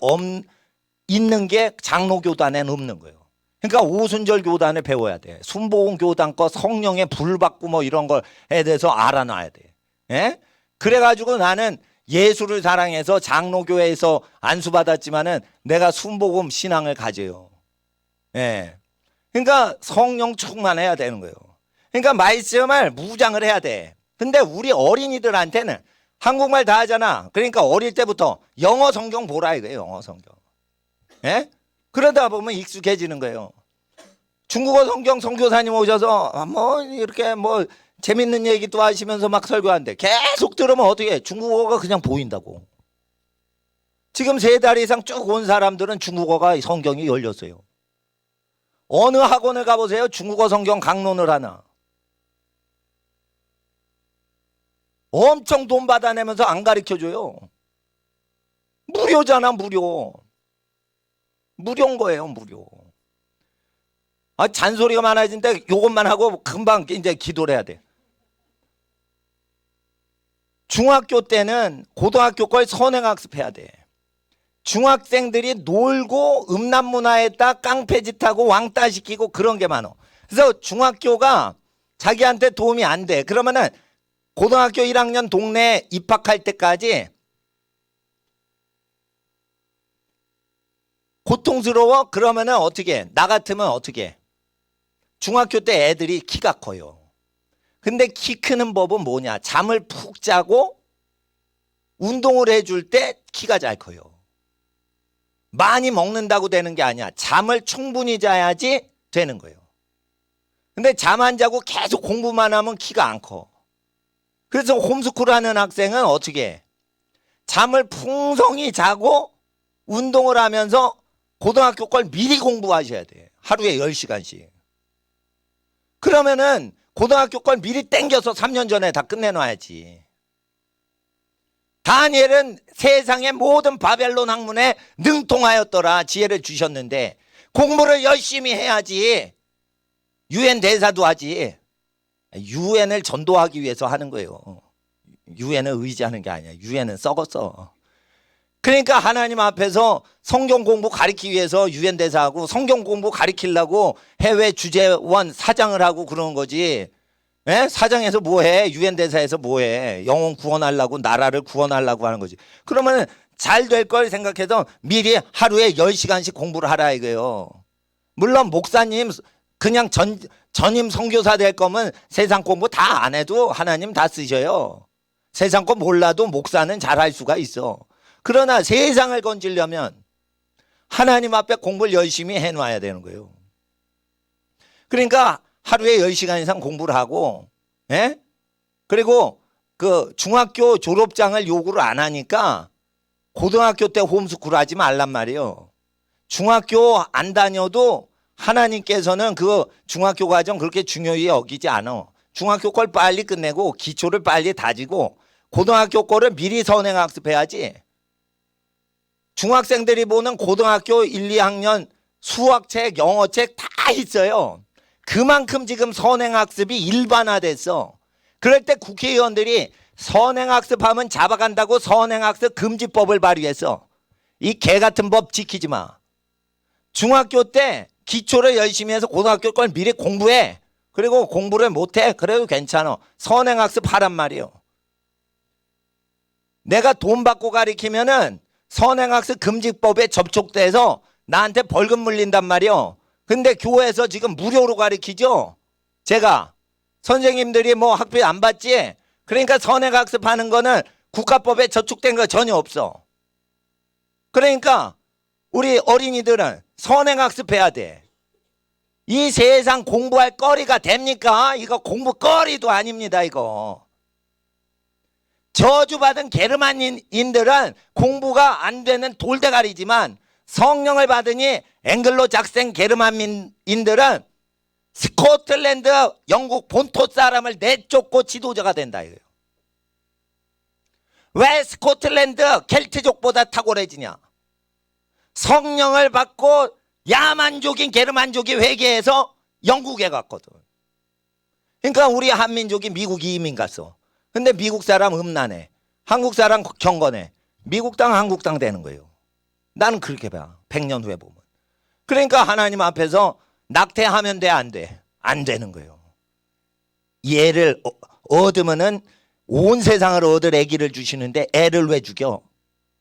Speaker 1: 있는 게 장로교단에는 없는 거예요. 그러니까 오순절 교단을 배워야 돼. 순복음 교단 거 성령의 불 받고 뭐 이런 거에 대해서 알아놔야 돼. 예? 그래가지고 나는 예수를 사랑해서 장로교회에서 안수받았지만은 내가 순복음 신앙을 가져요. 예. 그러니까 성령 충만해야 되는 거예요. 그러니까 말씀을 무장을 해야 돼. 근데 우리 어린이들한테는 한국말 다 하잖아. 그러니까 어릴 때부터 영어 성경 보라 이거예요. 영어 성경. 예? 그러다 보면 익숙해지는 거예요. 중국어 성경 선교사님 오셔서 뭐 이렇게 뭐 재밌는 얘기도 하시면서 막 설교하는데 계속 들으면 어떻게 해? 중국어가 그냥 보인다고. 지금 3달 이상 쭉 온 사람들은 중국어가 성경이 열렸어요. 어느 학원을 가보세요. 중국어 성경 강론을 하나. 엄청 돈 받아내면서 안 가르쳐줘요. 무료잖아, 무료. 무료인 거예요, 무료. 아, 잔소리가 많아진데 이것만 하고 금방 이제 기도를 해야 돼. 중학교 때는 고등학교 걸 선행학습해야 돼. 중학생들이 놀고 음란문화에다 깡패짓하고 왕따시키고 그런 게 많아. 그래서 중학교가 자기한테 도움이 안 돼. 그러면은 고등학교 1학년 동네에 입학할 때까지 고통스러워? 그러면은 어떻게 해? 나 같으면 어떻게 해? 중학교 때 애들이 키가 커요. 근데 키 크는 법은 뭐냐? 잠을 푹 자고 운동을 해줄 때 키가 잘 커요. 많이 먹는다고 되는 게 아니야. 잠을 충분히 자야지 되는 거예요. 근데 잠 안 자고 계속 공부만 하면 키가 안 커. 그래서 홈스쿨 하는 학생은 어떻게 해? 잠을 풍성히 자고 운동을 하면서 고등학교 걸 미리 공부하셔야 돼. 하루에 10시간씩. 그러면은 고등학교 걸 미리 땡겨서 3년 전에 다 끝내놔야지. 다니엘은 세상의 모든 바벨론 학문에 능통하였더라. 지혜를 주셨는데 공부를 열심히 해야지. 유엔 대사도 하지. 유엔을 전도하기 위해서 하는 거예요. 유엔을 의지하는 게 아니야. 유엔은 썩었어. 그러니까 하나님 앞에서 성경 공부 가르치기 위해서 유엔 대사하고 성경 공부 가르치려고 해외 주재원 사장을 하고 그러는 거지. 예? 사장에서 뭐해? 유엔 대사에서 뭐해? 영혼 구원하려고 나라를 구원하려고 하는 거지. 그러면 잘 될 걸 생각해서 미리 하루에 10시간씩 공부를 하라 이거예요. 물론 목사님 그냥 전임 선교사 될 거면 세상 공부 다 안 해도 하나님 다 쓰셔요. 세상 거 몰라도 목사는 잘할 수가 있어. 그러나 세상을 건지려면 하나님 앞에 공부를 열심히 해놔야 되는 거예요. 그러니까 하루에 10시간 이상 공부를 하고, 예? 그리고 그 중학교 졸업장을 요구를 안 하니까 고등학교 때 홈스쿨 하지 말란 말이에요. 중학교 안 다녀도 하나님께서는 그 중학교 과정 그렇게 중요히 여기지 않아. 중학교 걸 빨리 끝내고 기초를 빨리 다지고 고등학교 거를 미리 선행학습해야지. 중학생들이 보는 고등학교 1, 2학년 수학책, 영어책 다 있어요. 그만큼 지금 선행학습이 일반화됐어. 그럴 때 국회의원들이 선행학습하면 잡아간다고 선행학습 금지법을 발의했어. 이 개 같은 법 지키지 마. 중학교 때 기초를 열심히 해서 고등학교 걸 미리 공부해. 그리고 공부를 못해. 그래도 괜찮아. 선행학습 하란 말이요. 내가 돈 받고 가르치면은 선행학습 금지법에 접촉돼서 나한테 벌금 물린단 말이요. 근데 교회에서 지금 무료로 가르치죠. 제가 선생님들이 뭐 학비 안 받지. 그러니까 선행학습 하는 거는 국가법에 저촉된 거 전혀 없어. 그러니까 우리 어린이들은 선행학습해야 돼. 이 세상 공부할 거리가 됩니까? 이거 공부거리도 아닙니다. 이거 저주받은 게르만인들은 공부가 안 되는 돌대가리지만 성령을 받으니 앵글로 작생 게르만인들은 스코틀랜드 영국 본토 사람을 내쫓고 지도자가 된다 이거예요. 왜 스코틀랜드 켈트족보다 탁월해지냐? 성령을 받고 야만족인 게르만족이 회개해서 영국에 갔거든. 그러니까 우리 한민족이 미국 이민 갔어. 근데 미국 사람 음란해. 한국 사람 경건해. 미국 땅 한국 땅 되는 거예요. 나는 그렇게 봐. 100년 후에 보면. 그러니까 하나님 앞에서 낙태하면 돼, 안 돼? 안 되는 거예요. 얘를 얻으면은 온 세상을 얻을 아기를 주시는데 애를 왜 죽여?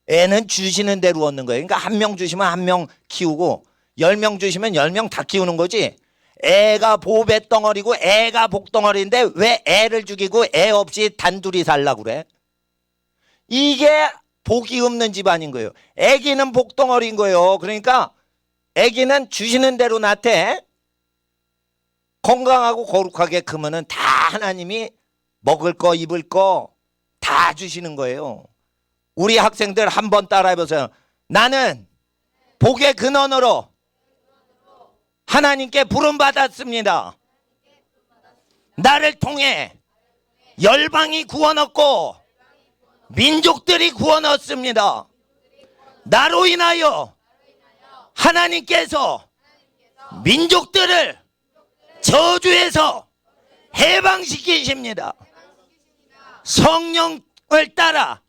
Speaker 1: 애는 주시는 대로 얻는 거예요. 그러니까 한 명 주시면 한 명 키우고 10명 주시면 10명 다 키우는 거지. 애가 보배 덩어리고 애가 복덩어리인데 왜 애를 죽이고 애 없이 단둘이 살라고 그래? 이게 복이 없는 집안인 거예요. 애기는 복덩어리인 거예요. 그러니까 애기는 주시는 대로 낳대. 건강하고 거룩하게 크면은 다 하나님이 먹을 거 입을 거 다 주시는 거예요. 우리 학생들 한번 따라해보세요. 나는 복의 근원으로 하나님께 부름받았습니다. 나를 통해 열방이 구원 얻고 민족들이 구원 얻습니다. 나로 인하여 하나님께서 민족들을 저주에서 해방시키십니다. 성령을 따라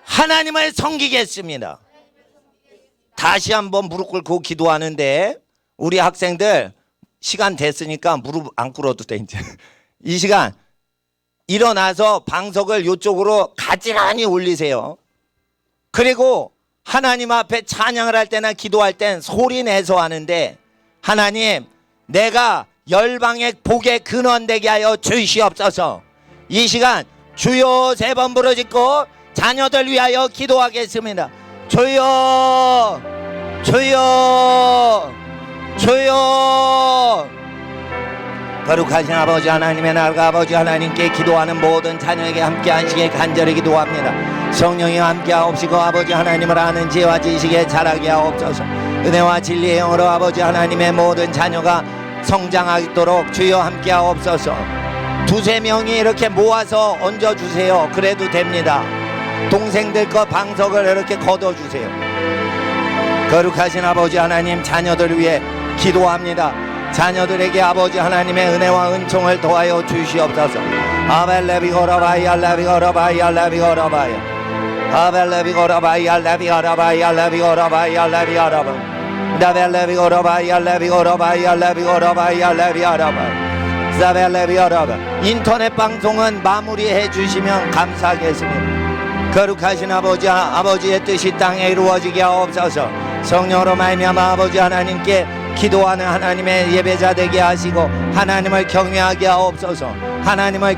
Speaker 1: 하나님을 섬기겠습니다. 다시 한번 무릎 꿇고 기도하는데 우리 학생들 시간 됐으니까 무릎 안 꿇어도 돼 이제. 이 시간 일어나서 방석을 이쪽으로 가지런히 올리세요. 그리고 하나님 앞에 찬양을 할 때나 기도할 땐 소리 내서 하는데 하나님 내가 열방의 복의 근원 되게 하여 주시옵소서. 이 시간 주여 3번 부르짖고 자녀들 위하여 기도하겠습니다. 주여 주여 주여. 거룩하신 아버지 하나님의 나라가 아버지 하나님께 기도하는 모든 자녀에게 함께 하시게 간절히 기도합니다. 성령이 함께 하옵시고 아버지 하나님을 아는 지혜와 지식에 자라게 하옵소서. 은혜와 진리의 영으로 아버지 하나님의 모든 자녀가 성장하도록 주여 함께 하옵소서. 2-3명이 이렇게 모아서 얹어주세요. 그래도 됩니다. 동생들 거 방석을 이렇게 걷어주세요. 거룩하신 아버지 하나님 자녀들 위해 기도합니다. 자녀들에게 아버지 하나님의 은혜와 은총을 도하여 주시옵소서. 아벨레비고라바이 알레비고라바이 알레비고라바이 아벨레비고라바이 알레비고라바이 알레비고라바이 알레비고라바이 다벨레비고라바이 알레비고라바이 알레비고라바이 알레비고라바이 자벨레비고라바이. 인터넷 방송은 마무리해 주시면 감사하겠습니다. 거룩하신 아버지의 뜻이 땅에 이루어지게 하옵소서. 성령으로 말미암아 아버지 하나님께 기도하는 하나님의 예배자 되게 하시고 하나님을 경외하게 하옵소서. 하나님을